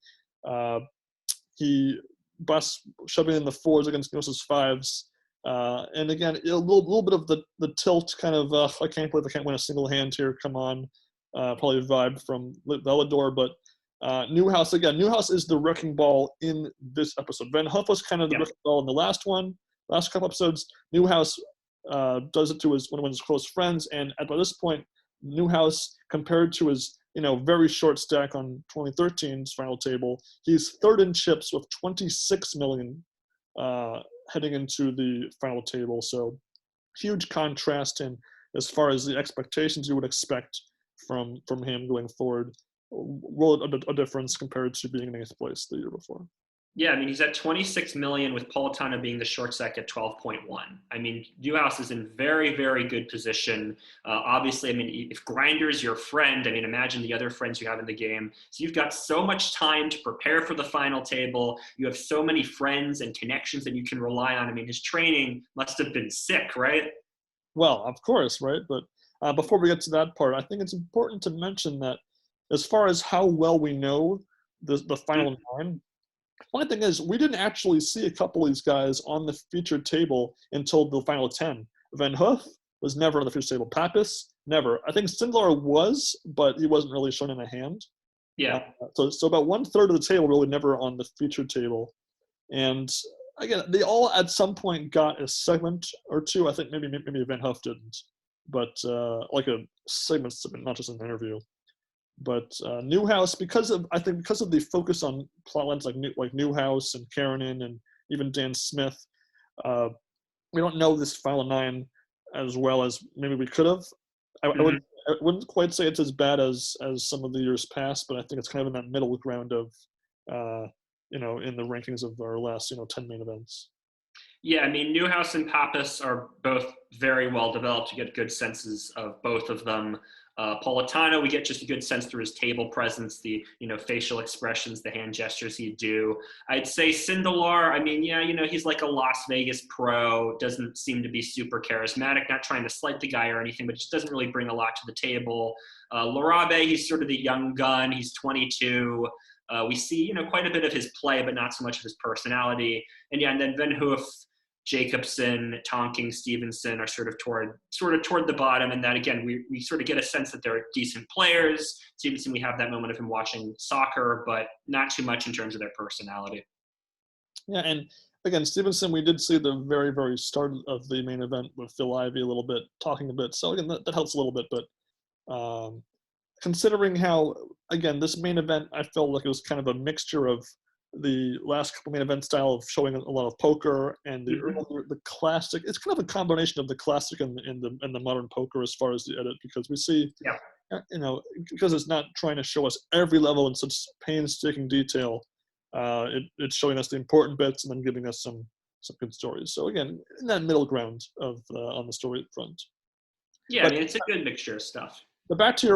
he bus shoving in the 4s against Newhouse's 5s. And again, a little bit of the tilt kind of, I can't believe I can't win a single hand here, come on. Probably a vibe from Velador, but Newhouse is the wrecking ball in this episode. Van Hoof was kind of the wrecking ball in the last couple episodes. Newhouse does it to one of his close friends, and at this point, Newhouse, compared to his very short stack on 2013's final table, he's third in chips with 26 million heading into the final table. So huge contrast in as far as the expectations you would expect from him going forward. World a difference compared to being in 8th place the year before. Yeah, I mean, he's at 26 million with Politano being the short stack at 12.1. I mean, Newhouse is in very, very good position. Obviously, I mean, if Grinder's your friend, I mean, imagine the other friends you have in the game. So you've got so much time to prepare for the final table. You have so many friends and connections that you can rely on. I mean, his training must have been sick, right? Well, of course, right? But before we get to that part, I think it's important to mention that as far as how well we know the final 9, one thing is, we didn't actually see a couple of these guys on the featured table until the final 10. Van Hoof was never on the featured table. Pappas, never. I think Sindelar was, but he wasn't really shown in a hand. Yeah. So about 1/3 of the table really never on the featured table. And again, they all at some point got a segment or two. I think maybe Van Hoof didn't, but like a segment, not just an interview. But Newhouse, because of the focus on plotlines like Newhouse and Karenin and even Dan Smith, we don't know this final 9 as well as maybe we could have. I wouldn't quite say it's as bad as some of the years past, but I think it's kind of in that middle ground of in the rankings of our last 10 main events. Yeah, I mean, Newhouse and Pappas are both very well developed. You get good senses of both of them. Politano, we get just a good sense through his table presence, the facial expressions, the hand gestures he'd do. I'd say Sindelar, I mean, yeah, he's like a Las Vegas pro, doesn't seem to be super charismatic, not trying to slight the guy or anything, but just doesn't really bring a lot to the table. Larabe, he's sort of the young gun, he's 22. We see, quite a bit of his play, but not so much of his personality. And then Van Hoof, Jacobson, Tonking, Stevenson are sort of toward the bottom, and that again we sort of get a sense that they're decent players. Stevenson, we have that moment of him watching soccer, but not too much in terms of their personality. Yeah, and again, Stevenson, we did see the very, very start of the main event with Phil Ivey a little bit, talking a bit. So again, that helps a little bit, but considering how, again, this main event, I felt like it was kind of a mixture of the last couple main event style of showing a lot of poker and the classic. It's kind of a combination of the classic and the modern poker as far as the edit, because we see, because it's not trying to show us every level in such painstaking detail. It's showing us the important bits and then giving us some good stories. So again, in that middle ground of on the story front. Yeah, but, I mean, it's a good mixture of stuff. But back to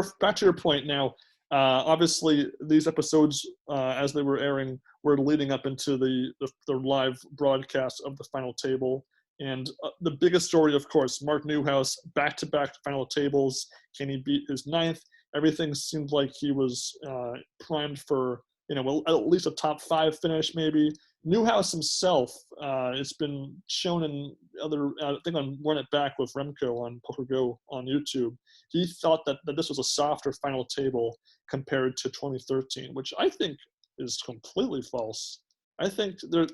your point now. Obviously, these episodes, as they were airing, were leading up into the live broadcast of the final table. And the biggest story, of course, Mark Newhouse, back-to-back final tables. Can he beat his 9th? Everything seemed like he was primed for, at least a top 5 finish, maybe. Newhouse himself, it's been shown in other, I think on Run It Back with Remco on Poker Go on YouTube. He thought that this was a softer final table compared to 2013, which I think is completely false. I think they're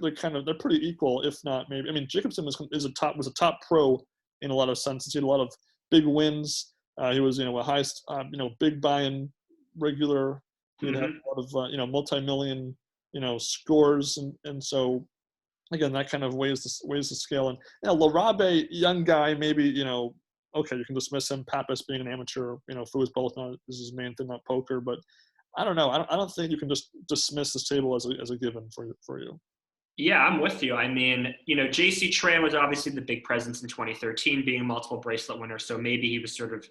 pretty equal, if not maybe. I mean, Jacobson was a top pro in a lot of senses. He had a lot of big wins. He was a high, big buy-in regular. He had a lot of multi-million scores, and so again that kind of weighs the scale. And Larabe, young guy, maybe okay, you can dismiss him. Pappas being an amateur, foosball is his main thing, not poker. But I don't know. I don't think you can just dismiss this table as a given for you. Yeah, I'm with you. I mean, J.C. Tran was obviously the big presence in 2013, being a multiple bracelet winner. So maybe he was sort of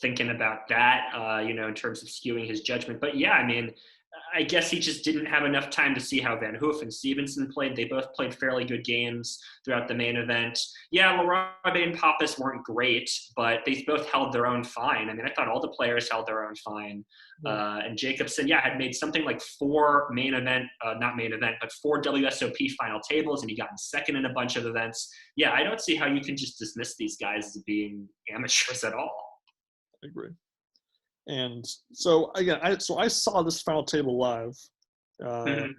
thinking about that, in terms of skewing his judgment. But yeah, I mean, I guess he just didn't have enough time to see how Van Hoof and Stevenson played. They both played fairly good games throughout the main event. Yeah, Larabe and Pappas weren't great, but they both held their own fine. I mean, I thought all the players held their own fine. And Jacobson, had made something like 4 4 WSOP final tables, and he got in second in a bunch of events. Yeah, I don't see how you can just dismiss these guys as being amateurs at all. I agree. And so again, I saw this final table live. It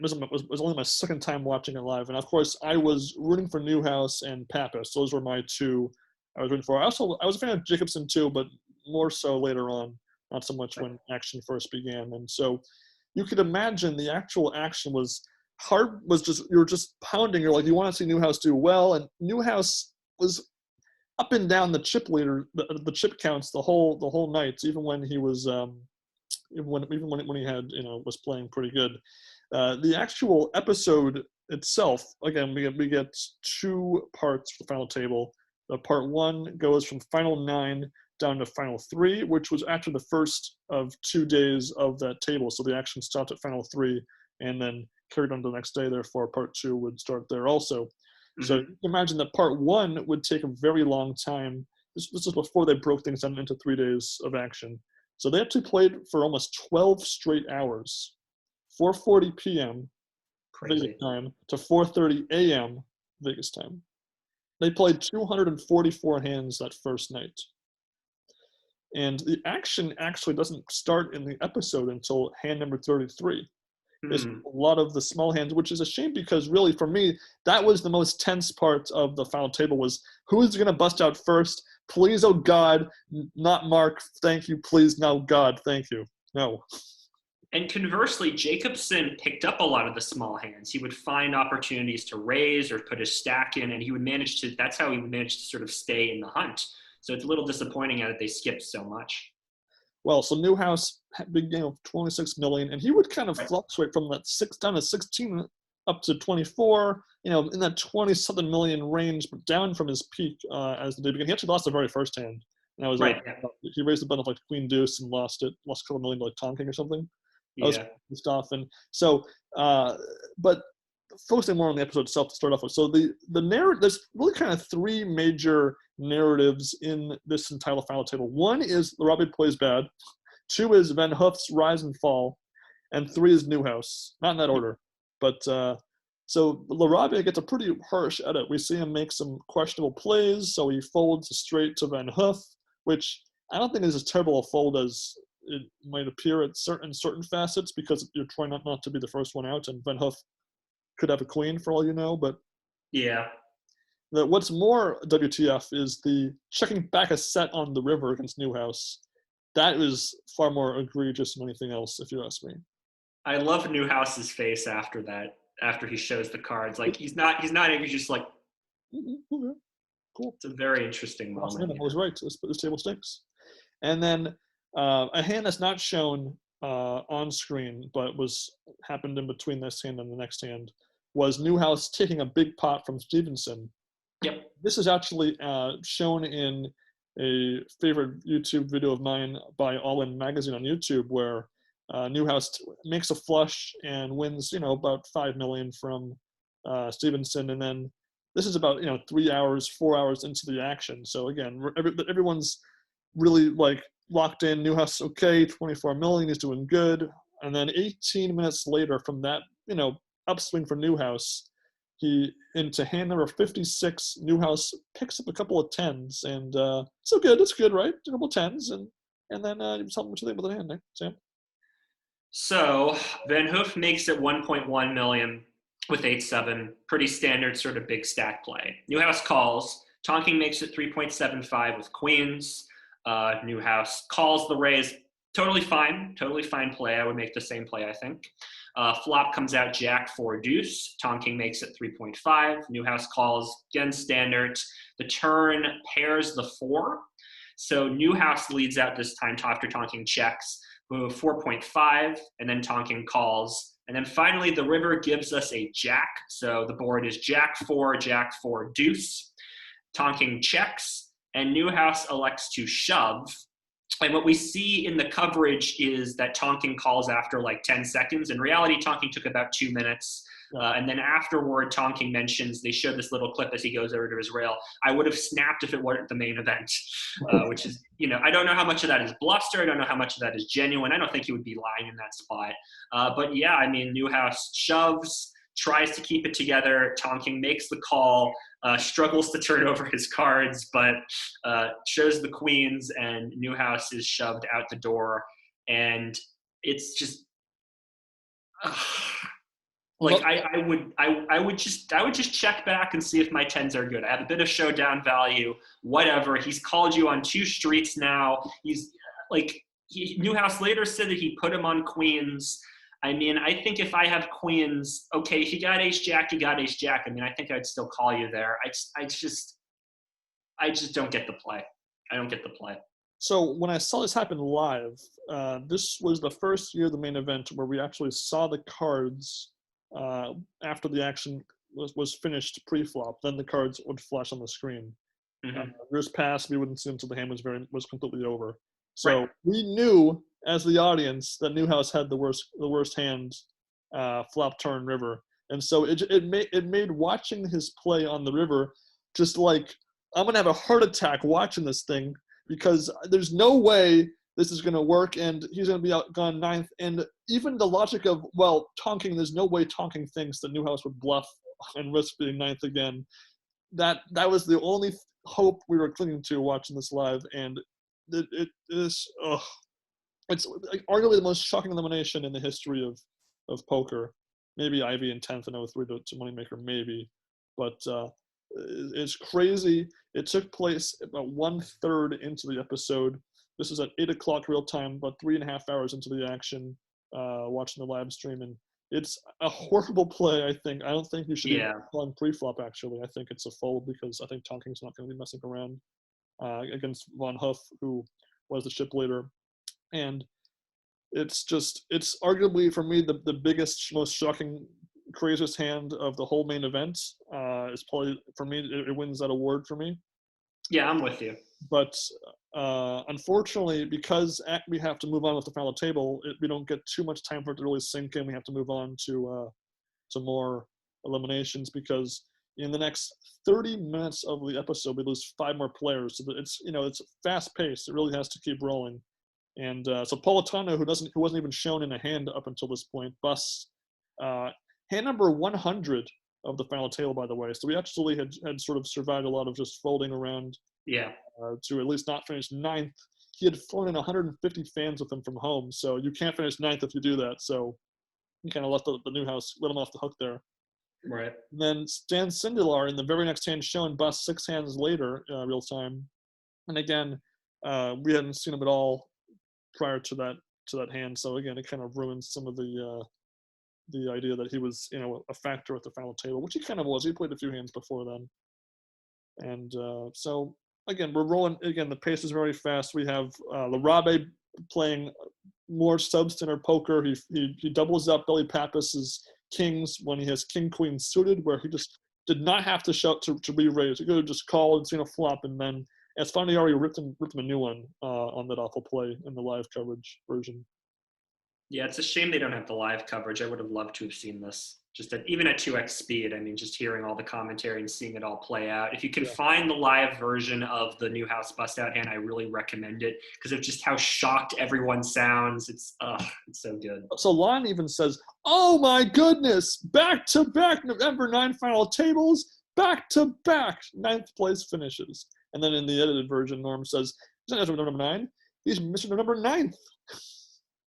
was only my second time watching it live, and of course I was rooting for Newhouse and Pappas. Those were my two I was rooting for. I was a fan of Jacobson too, but more so later on, not so much when action first began. And so you could imagine the actual action was hard. You were just pounding. You're like, you want to see Newhouse do well, and Newhouse was up and down the chip leader, the chip counts the whole night, even when he was even when he had was playing pretty good. The actual episode itself, again, we get 2 parts for the final table. Part 1 goes from final 9 down to final 3, which was after the first of 2 days of that table. So the action stopped at final 3 and then carried on to the next day. Therefore, part 2 would start there also. So you can imagine that part 1 would take a very long time. This is before they broke things down into 3 days of action. So they actually played for almost 12 straight hours, 4:40 p.m. Vegas time to 4:30 a.m. Vegas time. They played 244 hands that first night. And the action actually doesn't start in the episode until hand number 33. There's a lot of the small hands, which is a shame because really for me, that was the most tense part of the final table was who's going to bust out first? Please, oh God, not Mark. Thank you. Please, no, God. Thank you. No. And conversely, Jacobson picked up a lot of the small hands. He would find opportunities to raise or put his stack in, and that's how he managed to sort of stay in the hunt. So it's a little disappointing that they skipped so much. Well, so Newhouse had big game of 26 million, and he would kind of fluctuate from that 6 down to 16 up to 24, in that 20-something million range, but down from his peak as the day began. He actually lost the very first hand. And that was he raised a button of like Queen Deuce and lost a couple million to like Tom King or something. That was stuff. And so, but focusing more on the episode itself to start off with. So the narrative, there's really kind of 3 major narratives in this entitled final table. 1 is Larabe plays bad. 2 is Van Hoof's rise and fall. And 3 is Newhouse. Not in that order. But so Larabe gets a pretty harsh edit. We see him make some questionable plays. So he folds straight to Van Hoof, which I don't think is as terrible a fold as it might appear at certain facets because you're trying not to be the first one out. And Van Hoof could have a queen for all you know, but what's more WTF is the checking back a set on the river against Newhouse. That is far more egregious than anything else, if you ask me. I love Newhouse's face after that, after he shows the cards. Like he's not angry, he's just like, okay. Cool. It's a very interesting moment. I was right. This table stinks. And then a hand that's not shown on screen, but happened in between this hand and the next hand, was Newhouse taking a big pot from Stevenson. Yep. This is actually shown in a favorite YouTube video of mine by In Magazine on YouTube, where Newhouse makes a flush and wins, about 5 million from Stevenson, and then this is about 3 hours, 4 hours into the action. So again, everyone's really like locked in. Newhouse, okay, 24 million, he's doing good. And then 18 minutes later, from that upswing for Newhouse, he into hand number 56. Newhouse picks up a couple of 10s, and so good. It's good, right? A couple of 10s, and then tell me what you think about the hand, Nick, Sam. So Van Hoof makes it 1.1 million with 8-7, pretty standard sort of big stack play. Newhouse calls. Tonking makes it 3.75 with queens. Newhouse calls the raise. Totally fine play. I would make the same play, I think. Flop comes out Jack 4 deuce. Tonking makes it 3.5. Newhouse calls, again standard. The turn pairs the 4. So Newhouse leads out this time after Tonking checks. Move 4.5, and then Tonking calls. And then finally, the river gives us a jack. So the board is Jack 4 deuce. Tonking checks, and Newhouse elects to shove. And what we see in the coverage is that Tonking calls after like 10 seconds. In reality, Tonking took about 2 minutes. And then afterward, Tonking mentions, they show this little clip as he goes over to his rail. I would have snapped if it weren't the main event, which is, I don't know how much of that is bluster. I don't know how much of that is genuine. I don't think he would be lying in that spot. But yeah, I mean, Newhouse shoves, tries to keep it together. Tonking makes the call, struggles to turn over his cards, but shows the queens, and Newhouse is shoved out the door. And it's just like I would just check back and see if my 10s are good. I have a bit of showdown value, whatever. He's called you on 2 streets now. He's like, Newhouse later said that he put him on queens. I mean, I think if I have queens, okay, if you got ace-jack, you got ace-jack. I mean, I think I'd still call you there. I just don't get the play. I don't get the play. So when I saw this happen live, this was the first year of the main event where we actually saw the cards after the action was finished pre-flop. Then the cards would flash on the screen. Years past, we wouldn't see them until the hand was completely over. So we knew, as the audience, that Newhouse had the worst hand, flop, turn, river, and so it made watching his play on the river just like, I'm gonna have a heart attack watching this thing, because there's no way this is gonna work, and he's gonna be outgone 9th. And even the logic of, well, Tonking, there's no way Tonking thinks that Newhouse would bluff and risk being 9th again. That was the only hope we were clinging to watching this live, and it is. It's arguably the most shocking elimination in the history of poker. Maybe Ivy in 10th and 03 to Moneymaker, maybe. But it's crazy. It took place about 1/3 into the episode. This is at 8 o'clock real time, about 3.5 hours into the action, watching the live stream. And it's a horrible play, I think. I don't think you should be calling pre-flop, actually. I think it's a fold, because I think Tonking's not going to be messing around against Von Huff, who was the chip leader. And it's arguably, for me, the biggest, most shocking, craziest hand of the whole main event. It's probably, for me, it wins that award for me. Yeah, I'm with you. But unfortunately, because we have to move on with the final table, we don't get too much time for it to really sink in. We have to move on to more eliminations, because in the next 30 minutes of the episode, we lose 5 more players. So it's fast paced. It really has to keep rolling. And so Politano, who wasn't even shown in a hand up until this point, busts hand number 100 of the final table, by the way. So we actually had sort of survived a lot of just folding around. To at least not finish 9th. He had flown in 150 fans with him from home, so you can't finish 9th if you do that. So you kind of let the Newhouse let him off the hook there. Right. And then Stan Sindelar, in the very next hand shown, busts 6 hands later, real time. And again, we hadn't seen him at all prior to that hand. So again, it kind of ruins some of the idea that he was, a factor at the final table, which he kind of was. He played a few hands before then. And so again, we're rolling. Again, the pace is very fast. We have Larabe playing more substandard poker. He doubles up Billy Pappas's kings when he has king queen suited, where he just did not have to shout to re-raise. He could have just called and seen a flop, and then as finally already ripped him a new one on that awful play in the live coverage version. Yeah, it's a shame they don't have the live coverage. I would have loved to have seen this. Even at 2x speed, I mean, just hearing all the commentary and seeing it all play out. If you can find the live version of the Newhouse bust-out hand, I really recommend it, because of just how shocked everyone sounds. It's so good. So Lon even says, "Oh my goodness, back-to-back November 9 final tables, back-to-back 9th place finishes." And then in the edited version, Norm says, "He's not number 9, he's Mr. November 9th."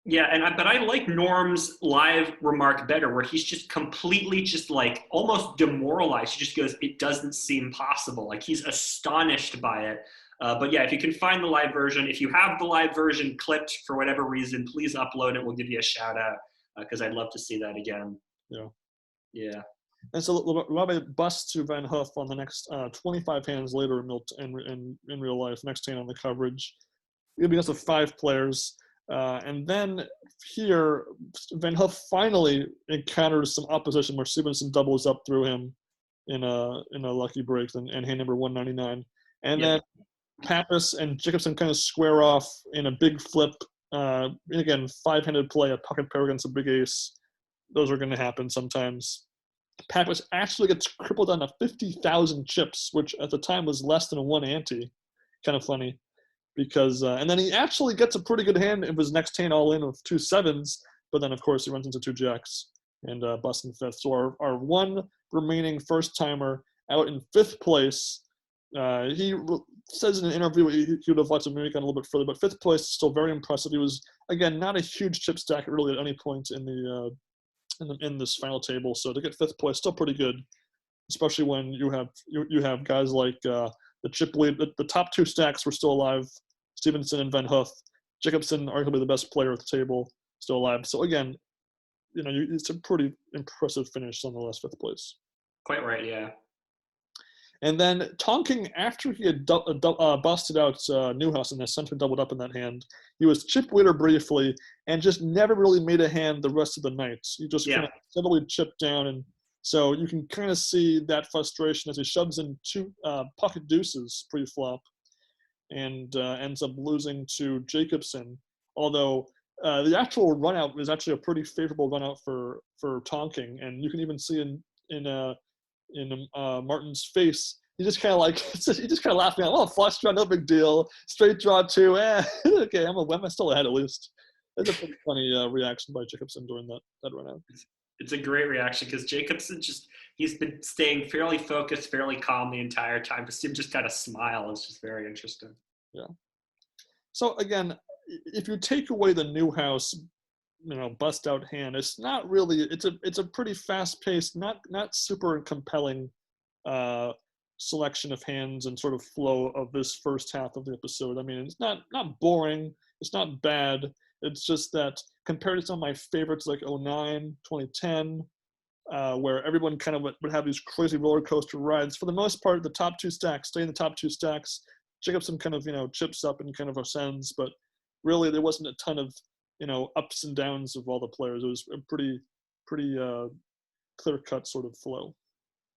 Yeah, but I like Norm's live remark better, where he's just completely just like almost demoralized. He just goes, "It doesn't seem possible." Like, he's astonished by it. But yeah, if you can find the live version, if you have the live version clipped for whatever reason, please upload it. We'll give you a shout out, because I'd love to see that again. Yeah. And so Robbie busts to Van Huff on the next 25 hands later in real life, next hand on the coverage. It'll be just with 5 players. And then here, Van Huff finally encounters some opposition where Stevenson doubles up through him in a lucky break and hand number 199. And then Pappas and Jacobson kind of square off in a big flip. And again, 5-handed play, a pocket pair against a big ace. Those are going to happen sometimes. Pappas actually gets crippled down to 50,000 chips, which at the time was less than a 1 ante. Kind of funny. Because and then he actually gets a pretty good hand of his next hand all in with 2 sevens, but then of course he runs into 2 jacks and busts in 5th. So our one remaining first timer out in 5th place. He says in an interview he would have liked to maybe gone a little bit further, but 5th place is still very impressive. He was again not a huge chip stack really at any point in this final table. So to get 5th place, still pretty good, especially when you have guys like the chip lead. The top 2 stacks were still alive. Stevenson and Van Hoof. Jacobson, arguably the best player at the table, still alive. So again, it's a pretty impressive finish nonetheless, 5th place. Quite right, yeah. And then Tonking, after he had busted out Newhouse and the center doubled up in that hand, he was chip leader briefly and just never really made a hand the rest of the night. He just kind of steadily chipped down, and so you can kind of see that frustration as he shoves in 2 pocket deuces pre-flop and ends up losing to Jacobson. Although the actual run out was actually a pretty favorable run out for Tonking, and you can even see in Martin's face, he just kind of laughing out. Oh, flush draw, no big deal. Straight draw 2, okay, I'm still ahead at least. That's a pretty funny reaction by Jacobson during that run out. It's a great reaction because Jacobson he's been staying fairly focused, fairly calm the entire time. To see him just kind of smile is just very interesting. Yeah. So again, if you take away the Newhouse, bust out hand, it's not really. It's a pretty fast paced, not super compelling selection of hands and sort of flow of this first half of the episode. I mean, it's not boring. It's not bad. It's just that compared to some of my favorites like 09, 2010, where everyone kind of would have these crazy roller coaster rides, for the most part, the top 2 stacks stay in the top 2 stacks. Jacobson kind of, chips up and kind of ascends, but really there wasn't a ton of, ups and downs of all the players. It was a pretty clear-cut sort of flow.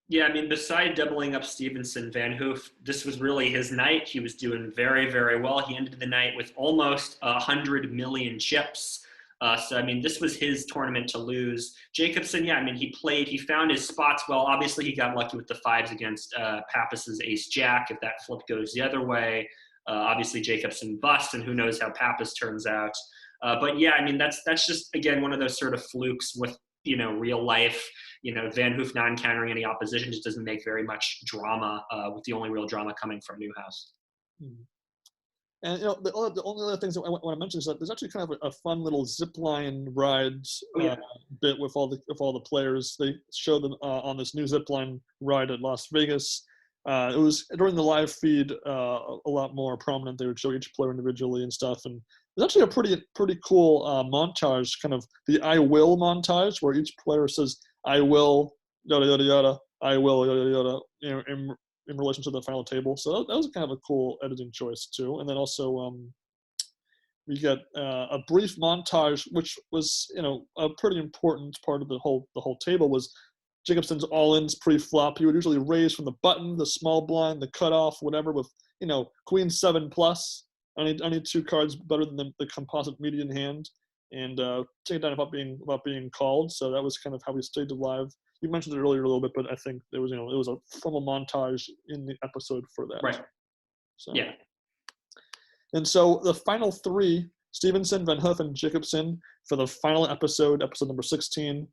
Yeah, I mean, beside doubling up Stevenson, Van Hoof, this was really his night. He was doing very, very well. He ended the night with almost 100 million chips. So, I mean, this was his tournament to lose. Jacobson, yeah, I mean, he found his spots well. Obviously, he got lucky with the 5s against Pappas's ace-jack if that flip goes the other way. Obviously, Jacobson busts, and who knows how Pappas turns out. But, yeah, I mean, that's just, again, one of those sort of flukes with, real life. Van Hoof non-countering any opposition just doesn't make very much drama, with the only real drama coming from Newhouse. And the only other things that I want to mention is that there's actually kind of a fun little zip line ride bit with all the players. They show them on this new zip line ride at Las Vegas. It was during the live feed a lot more prominent. They would show each player individually and stuff, and it's actually a pretty cool montage, kind of the I will montage, where each player says I will yada yada yada, I will yada yada, in relation to the final table. So that was kind of a cool editing choice too. And then also we get a brief montage, which was a pretty important part of the whole table, was Jacobson's all-ins pre-flop. He would usually raise from the button, the small blind, the cutoff, whatever, with Queen 7 plus. I need 2 cards better than the composite median hand, and take it down about being called. So that was kind of how we stayed alive. You mentioned it earlier a little bit, but I think there was it was a formal montage in the episode for that. Right. So yeah. And so the final 3, Stevenson, Van Hoof, and Jacobson, for the final episode number 16.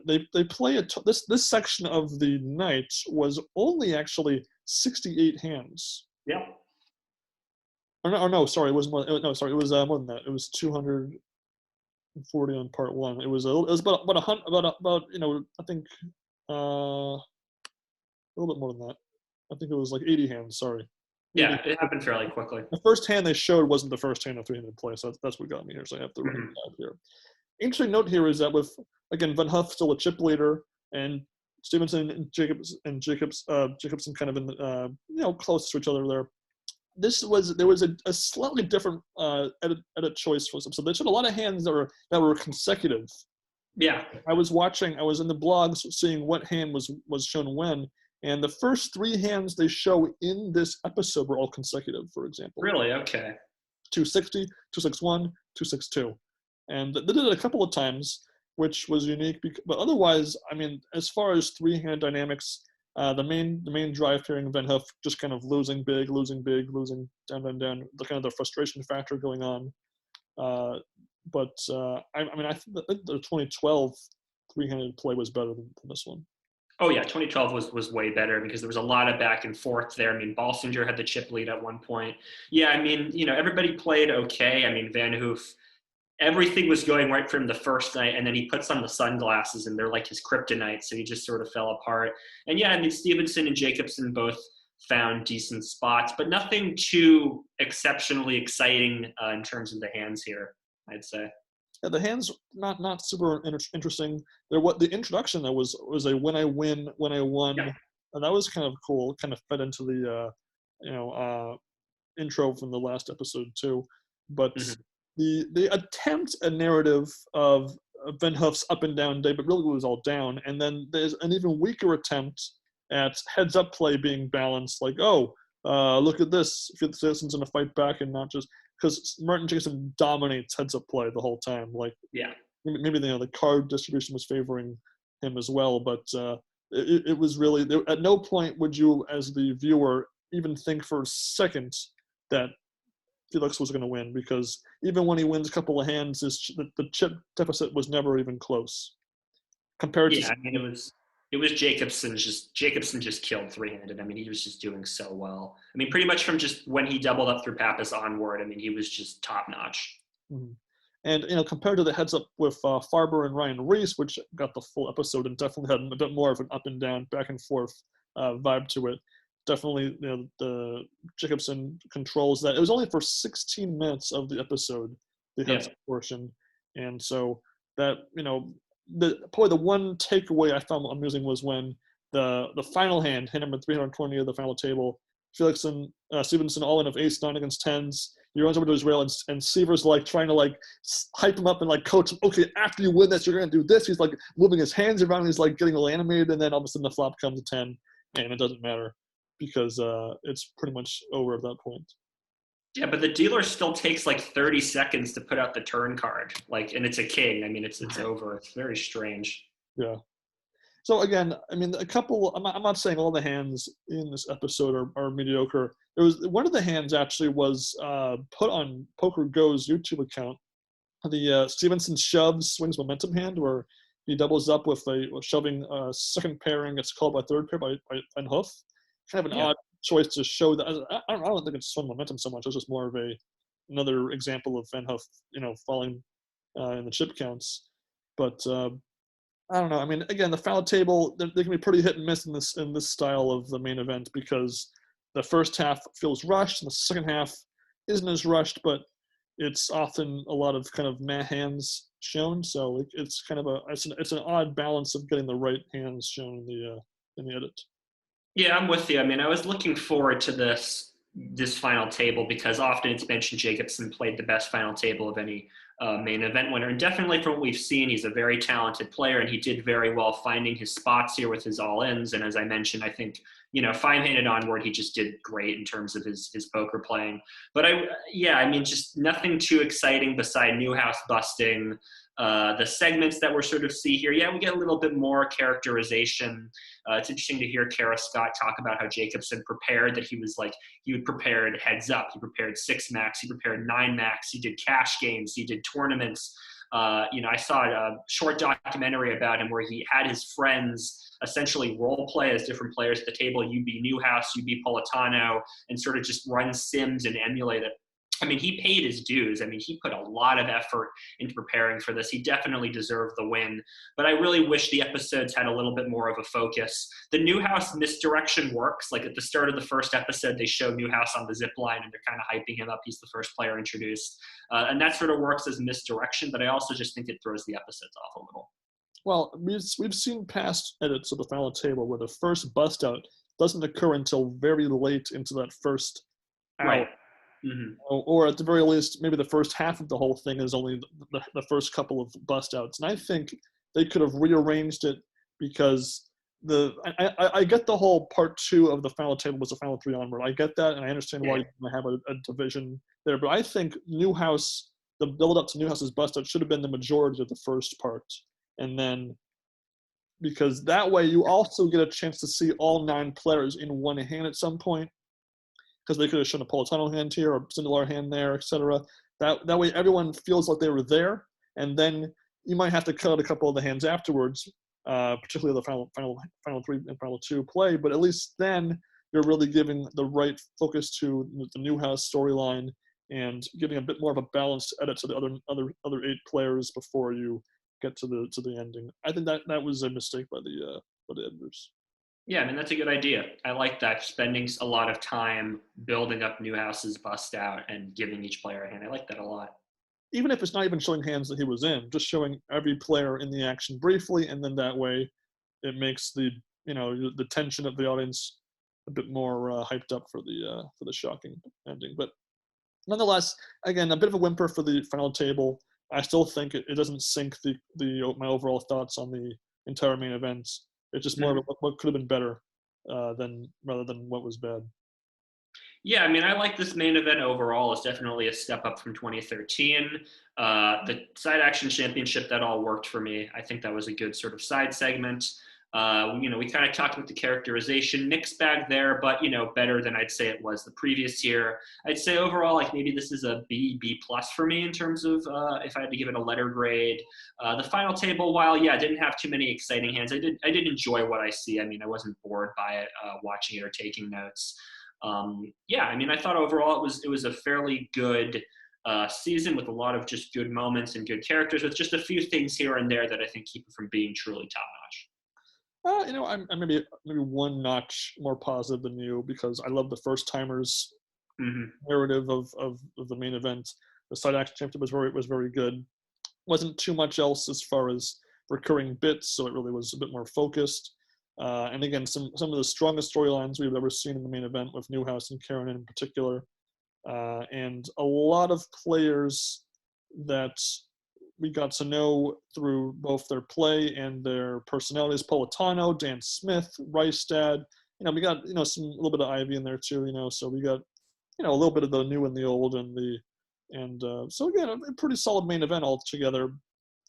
They play this section of the night was only actually 68 hands. Yeah. Or no, sorry, it was more. No, sorry, it was more than that. It was 240 on part 1. It was about I think a little bit more than that. I think it was like 80 hands. Sorry. Yeah, it happened fairly quickly. The first hand they showed wasn't the first hand of 300 play, so that's what got me here. So I have to write it out here. Interesting note here is that with, again, Van Hoof still a chip leader, and Stevenson and Jacobson kind of in the, close to each other there. There was a slightly different edit choice for them. So they showed a lot of hands that were consecutive. Yeah. I was in the blogs seeing what hand was shown when, And the first 3 hands they show in this episode were all consecutive, for example. Really? Okay. 260, 261, 262. And they did it a couple of times, which was unique. But otherwise, I mean, as far as 3-hand dynamics, the main drive pairing Van Hoof just kind of losing big, losing down, the kind of the frustration factor going on. I think the 2012 3-handed play was better than this one. Oh yeah, 2012 was way better because there was a lot of back and forth there. I mean, Balsinger had the chip lead at one point. Yeah, I mean, everybody played okay. I mean, Van Hoof, everything was going right for him the first night, and then he puts on the sunglasses, and they're like his kryptonite, so he just sort of fell apart. And yeah, I mean, Stevenson and Jacobson both found decent spots, but nothing too exceptionally exciting in terms of the hands here, I'd say. Yeah, the hands not super interesting. The introduction though was a when I win, when I won, Yeah. and that was kind of cool. Kind of fed into the intro from the last episode too. But the attempt a narrative of Van Hoof's up and down day, but really it was all down. And then there's an even weaker attempt at heads up play being balanced, like, look at this, if the citizens in a fight back and not just. Because Martin Jacobson dominates heads-up play the whole time. Like, yeah, maybe the card distribution was favoring him as well, but it was really at no point would you, as the viewer, even think for a second that Felix was going to win, because even when he wins a couple of hands, the chip deficit was never even close. Compared to I mean, it was Jacobson just killed 3-handed. I mean, he was just doing so well. I mean, pretty much from just when he doubled up through Pappas onward, I mean, he was just top notch. Mm-hmm. And compared to the heads up with Farber and Ryan Reese, which got the full episode and definitely had a bit more of an up and down, back and forth vibe to it. Definitely, the Jacobson controls that. It was only for 16 minutes of the episode, the heads up portion, and so that probably the one takeaway I found amusing was when the final hand number 320 of the final table, Felix and Stevenson all in of ace 9 against 10s. He runs over to his rail, and Seaver's like trying to like hype him up and like coach him. Okay, after you win this, you're gonna do this. He's like moving his hands around. He's like getting a little animated, and then all of a sudden the flop comes to 10, and it doesn't matter because it's pretty much over at that point. Yeah, but the dealer still takes like 30 seconds to put out the turn card, and it's a king. I mean, it's over. It's very strange. Yeah. So again, I mean, I'm not saying all the hands in this episode are mediocre. There was one of the hands actually was put on Poker Go's YouTube account. The Stevenson shoves swings momentum hand, where he doubles up with a shoving second pairing. It's called by third pair by Van Hoof. Kind of an odd choice to show that. I don't think it's swing momentum so much. It's just more of another example of Van Hoof, falling in the chip counts. But I don't know. I mean, again, the foul table, they can be pretty hit and miss in this style of the main event, because the first half feels rushed and the second half isn't as rushed, but it's often a lot of kind of meh hands shown. So it's kind of it's an odd balance of getting the right hands shown in the edit. Yeah, I'm with you. I mean, I was looking forward to this final table because often it's mentioned Jacobson played the best final table of any main event winner. And definitely from what we've seen, he's a very talented player, and he did very well finding his spots here with his all-ins. And as I mentioned, I think, 5-handed onward, he just did great in terms of his poker playing. But I mean, just nothing too exciting beside Newhouse busting. The segments that we're sort of see here, we get a little bit more characterization. It's interesting to hear Kara Scott talk about how Jacobson prepared, that he would prepared heads up, he prepared 6-max, he prepared 9-max, he did cash games, he did tournaments. I saw a short documentary about him where he had his friends essentially role play as different players at the table. You be Newhouse, you be Politano, and sort of just run sims and emulate it. I mean, he paid his dues. I mean, he put a lot of effort into preparing for this. He definitely deserved the win. But I really wish the episodes had a little bit more of a focus. The Newhouse misdirection works. Like at the start of the first episode, they show Newhouse on the zip line, and they're kind of hyping him up. He's the first player introduced. And that sort of works as misdirection, but I also just think it throws the episodes off a little. Well, we've seen past edits of the final table where the first bust out doesn't occur until very late into that first hour. Right. Mm-hmm. Or at the very least, maybe the first half of the whole thing is only the first couple of bust outs. And I think they could have rearranged it, because I get the whole part 2 of the final table was the final 3 onward. I get that, and I understand why you have a division there. But I think Newhouse, the build up to Newhouse's bust out should have been the majority of the first part, and then because that way you also get a chance to see all 9 players in one hand at some point, because they could have shown a Politano hand here or Sindelar hand there, etc. That way everyone feels like they were there, and then you might have to cut out a couple of the hands afterwards, particularly the final 3 and final 2 play. But at least then you're really giving the right focus to the Newhouse storyline and giving a bit more of a balanced edit to the other 8 players before you get to the ending. I think that was a mistake by the editors. Yeah, I mean, that's a good idea. I like that, spending a lot of time building up Newhouse's bust out and giving each player a hand. I like that a lot. Even if it's not even showing hands that he was in, just showing every player in the action briefly, and then that way it makes the tension of the audience a bit more hyped up for the shocking ending. But nonetheless, again, a bit of a whimper for the final table. I still think it doesn't sink my overall thoughts on the entire main event. It's just more of what could have been better rather than what was bad. Yeah, I mean, I like this main event overall. It's definitely a step up from 2013. The side action championship, that all worked for me. I think that was a good sort of side segment. We kind of talked about the characterization, mixed bag there, but, better than I'd say it was the previous year. I'd say overall, like maybe this is a B plus for me in terms of if I had to give it a letter grade. The final table, while, didn't have too many exciting hands, I did enjoy what I see. I mean, I wasn't bored by it watching it or taking notes. I thought overall it was a fairly good season with a lot of just good moments and good characters, with just a few things here and there that I think keep it from being truly top notch. I'm maybe one notch more positive than you, because I love the first timers narrative of the main event. The side action championship was very good. Wasn't too much else as far as recurring bits, so it really was a bit more focused. And again, some of the strongest storylines we've ever seen in the main event, with Newhouse and Karen in particular, and a lot of players that we got to know through both their play and their personalities. Politano, Dan Smith, Rystad. We got a little bit of Ivy in there too. So we got a little bit of the new and the old, so again, a pretty solid main event altogether.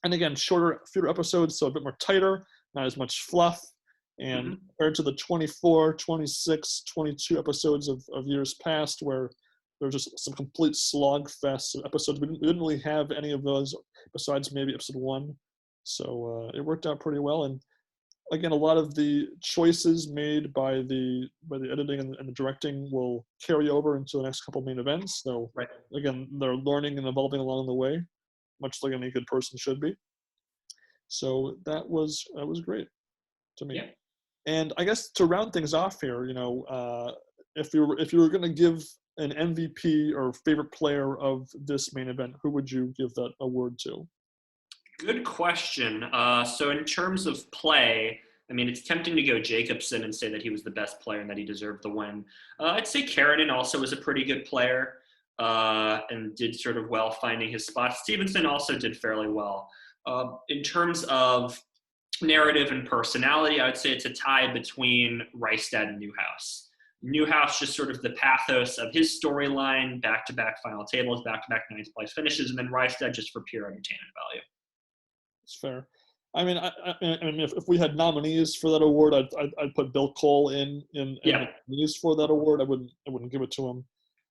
And again, fewer episodes, so a bit more tighter, not as much fluff. And compared to the 24, 26, 22 episodes of years past, where there was just some complete slog fest episodes, we didn't really have any of those besides maybe episode 1. So it worked out pretty well. And again, a lot of the choices made by the editing and the directing will carry over into the next couple of main events. So again, they're learning and evolving along the way, much like any good person should be. So that was great to me. Yeah. And I guess to round things off here, if you were going to give an MVP or favorite player of this main event, who would you give that award to? Good question. So in terms of play, I mean, it's tempting to go Jacobson and say that he was the best player and that he deserved the win. I'd say Karanen also was a pretty good player and did sort of well finding his spot. Stevenson also did fairly well. In terms of narrative and personality, I would say it's a tie between Rystad and Newhouse. Newhouse, just sort of the pathos of his storyline, back-to-back final tables, back-to-back ninth place finishes, and then Rystad just for pure entertainment value. It's fair. I mean, if we had nominees for that award, I'd put Bill Cole in nominees for that award. I wouldn't give it to him.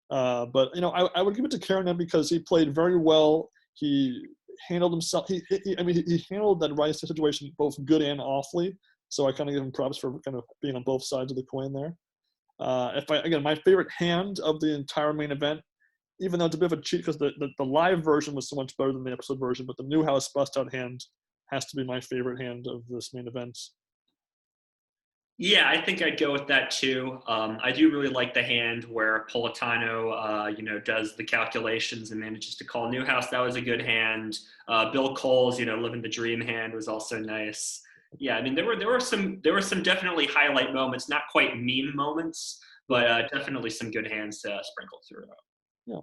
But I would give it to Karanen because he played very well. He handled himself. He handled that Rystad situation both good and awfully. So I kind of give him props for kind of being on both sides of the coin there. My favorite hand of the entire main event, even though it's a bit of a cheat because the live version was so much better than the episode version, but the Newhouse bust out hand has to be my favorite hand of this main event. Yeah, I think I'd go with that too. I do really like the hand where Politano, does the calculations and manages to call Newhouse. That was a good hand. Bill Cole's, living the dream hand was also nice. Yeah, I mean, there were some definitely highlight moments, not quite meme moments, but definitely some good hands to sprinkle through. Yeah,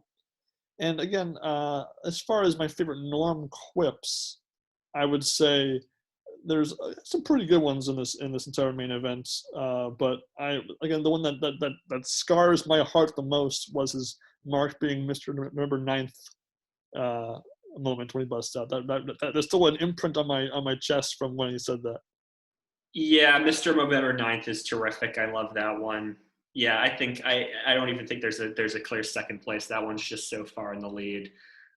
and again, as far as my favorite Norm quips, I would say there's some pretty good ones in this entire main event. But the one that scars my heart the most was his Mark being Mr. November 9th moment when he busts out. There's still an imprint on my chest from when he said that. Yeah, Mr. November 9th is terrific. I love that one. Yeah, I think I don't even think there's a clear second place. That one's just so far in the lead.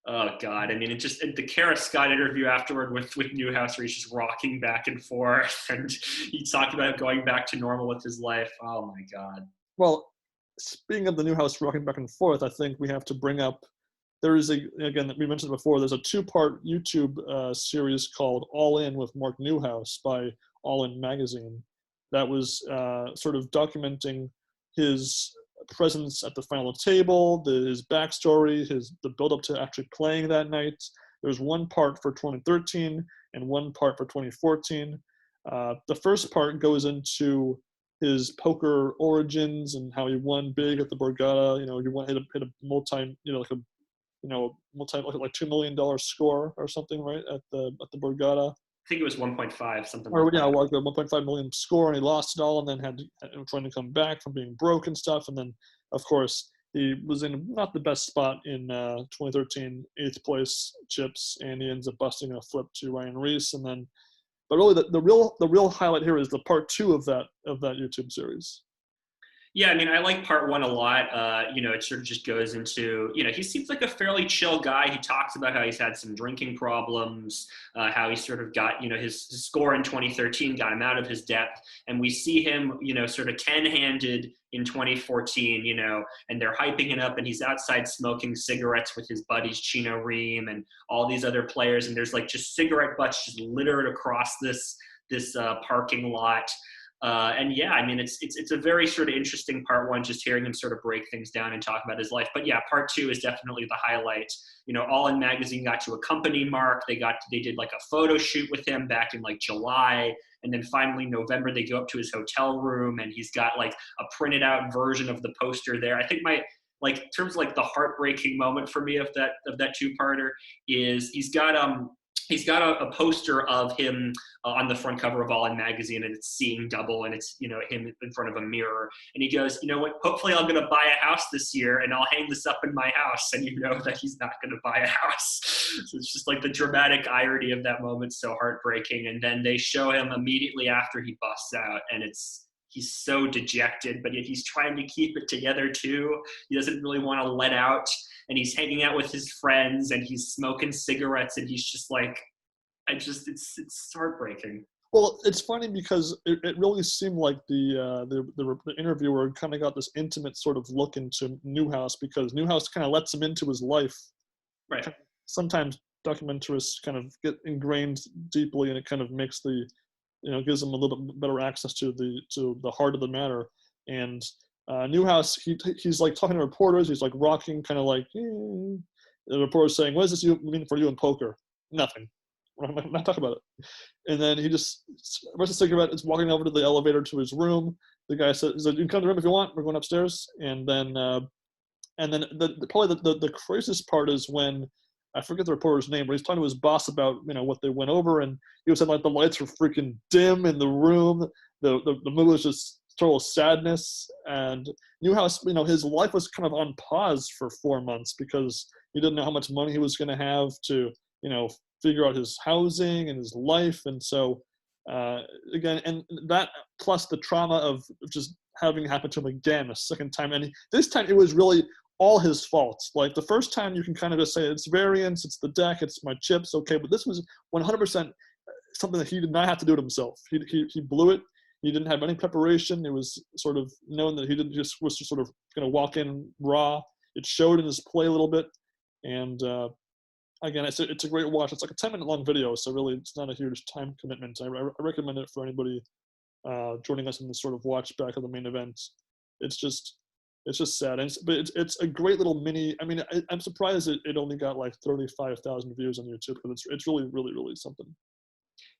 Oh God! I mean, the Kara Scott interview afterward with Newhouse, where he's just rocking back and forth, and he talked about going back to normal with his life. Oh my God! Well, speaking of the Newhouse rocking back and forth, I think we have to bring up. There is again, we mentioned before. There's a 2-part YouTube series called All In with Mark Newhouse by In Magazine, that was sort of documenting his presence at the final table, his backstory, the build-up to actually playing that night. There's one part for 2013 and one part for 2014. The first part goes into his poker origins and how he won big at the Borgata. He hit a multi, like $2 million score or something, right, at the Borgata. I think it was 1.5, something like that. Like a 1.5 million score, and he lost it all, and then trying to come back from being broke and stuff. And then, of course, he was in not the best spot in 2013, 8th place chips, and he ends up busting a flip to Ryan Reese. And then, but really, the real highlight here is the part 2 of that YouTube series. Yeah, I mean, I like part 1 a lot. It sort of just goes into, he seems like a fairly chill guy. He talks about how he's had some drinking problems, how he sort of got, his score in 2013 got him out of his depth. And we see him, sort of 10-handed in 2014, and they're hyping it up, and he's outside smoking cigarettes with his buddies Chino Reem and all these other players. And there's like just cigarette butts just littered across this parking lot. And yeah, I mean, it's a very sort of interesting part 1, just hearing him sort of break things down and talk about his life. But yeah, part 2 is definitely the highlight. All In Magazine got to accompany Mark. They did like a photo shoot with him back in like July. And then finally November, they go up to his hotel room, and he's got like a printed out version of the poster there. I think in terms of like the heartbreaking moment for me of that 2-parter is he's got a poster of him on the front cover of All In Magazine, and it's seeing double, and it's, him in front of a mirror. And he goes, you know what, hopefully I'm going to buy a house this year, and I'll hang this up in my house. And you know that he's not going to buy a house. So it's just like the dramatic irony of that moment, so heartbreaking. And then they show him immediately after he busts out, and he's so dejected, but yet he's trying to keep it together too. He doesn't really want to let out. And he's hanging out with his friends, and he's smoking cigarettes, and he's just like, it's heartbreaking. Well, it's funny because it really seemed like the interviewer kind of got this intimate sort of look into Newhouse, because Newhouse kind of lets him into his life. Right. Sometimes documentarists kind of get ingrained deeply, and it kind of makes gives them a little bit better access to the heart of the matter. And Newhouse, he's like talking to reporters. He's like rocking, kind of like, the reporter's saying, "What does this mean for you in poker?" Nothing. I'm not talking about it. And then he just bursts a cigarette. Is walking over to the elevator to his room. The guy says, "You can come to the room if you want. We're going upstairs." And then probably the craziest part is when, I forget the reporter's name, but he's talking to his boss about what they went over, and he was saying like the lights were freaking dim in the room. The movie was just total sadness. And Newhouse, his life was kind of on pause for 4 months because he didn't know how much money he was going to have to figure out his housing and his life. And so again, and that plus the trauma of just having happened to him again a second time, and this time it was really all his fault. Like the first time you can kind of just say it's variance, it's the deck, it's my chips, okay, but this was 100% something that he did not have to do it himself. He blew it. He didn't have any preparation. It was sort of known that he was just sort of going to walk in raw. It showed in his play a little bit. And again, it's a great watch. It's like a 10-minute long video, so really it's not a huge time commitment. I recommend it for anybody joining us in this sort of watch back of the main event. It's just sad. But it's a great little mini. I mean, I'm surprised it only got like 35,000 views on YouTube, because it's really, really, really something.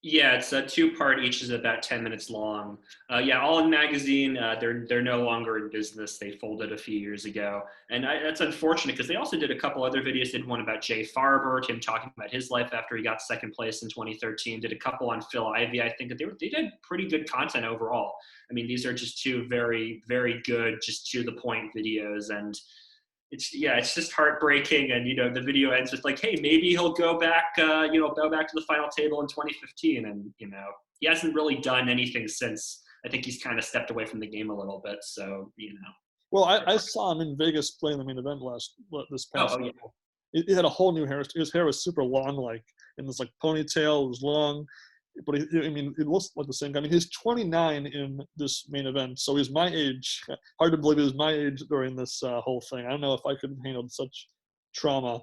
Yeah, it's a two-part. Each is about 10 minutes long. Yeah, All In Magazine. They're no longer in business. They folded a few years ago, and that's unfortunate because they also did a couple other videos. Did one about Jay Farber, him talking about his life after he got second place in 2013. Did a couple on Phil Ivey. I think they did pretty good content overall. I mean, these are just two very very good, just to the point videos, and it's just heartbreaking. And the video ends with like, hey, maybe he'll go back go back to the final table in 2015. And he hasn't really done anything since. I think he's kind of stepped away from the game a little bit. So Well, I saw him in Vegas playing the main event this past yeah. year. He had a whole new hair. His hair was super long, like in this like ponytail. It was long, but it looks like the same guy. I mean, he's 29 in this main event, so he's my age. Hard to believe he was my age during this whole thing. I don't know if I could have handled such trauma,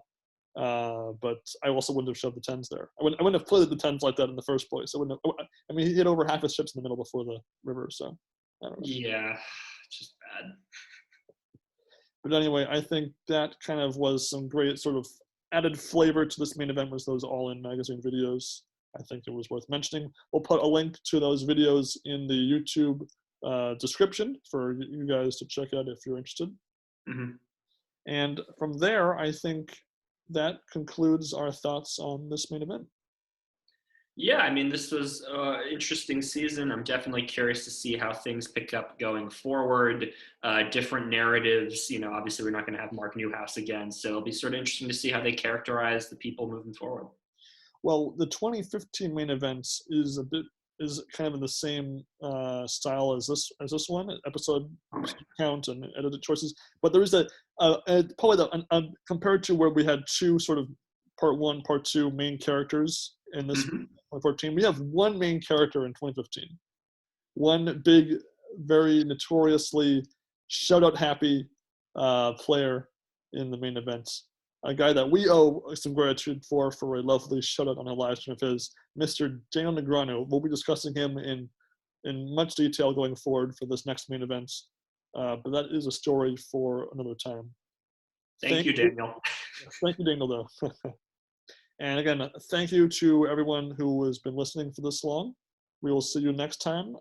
but I also wouldn't have shoved the tens there. I wouldn't have played the tens like that in the first place. I mean, he hit over half his chips in the middle before the river, so I don't know. Yeah, just bad. But anyway, I think that kind of was some great sort of added flavor to this main event, was those All In Magazine videos. I think it was worth mentioning. We'll put a link to those videos in the YouTube description for you guys to check out if you're interested. Mm-hmm. And from there, I think that concludes our thoughts on this main event. Yeah, I mean, this was an interesting season. I'm definitely curious to see how things pick up going forward. Different narratives. Obviously, we're not going to have Mark Newhouse again, so it'll be sort of interesting to see how they characterize the people moving forward. Well, the 2015 main event is kind of in the same style as this one, episode count and edited choices. But there is compared to where we had two sort of part one, part two main characters in this 2014, we have one main character in 2015. One big, very notoriously shutout happy player in the main event. A guy that we owe some gratitude for a lovely shutout on a live stream of his, Mr. Daniel Negreanu. We'll be discussing him in much detail going forward for this next main event. But that is a story for another time. Thank you, Daniel. Thank you, Daniel, though. And again, thank you to everyone who has been listening for this long. We will see you next time.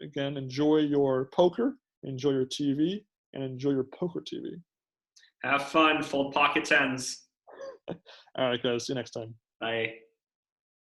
Again, enjoy your poker, enjoy your TV, and enjoy your poker TV. Have fun. Fold pocket tens. All right, guys. See you next time. Bye.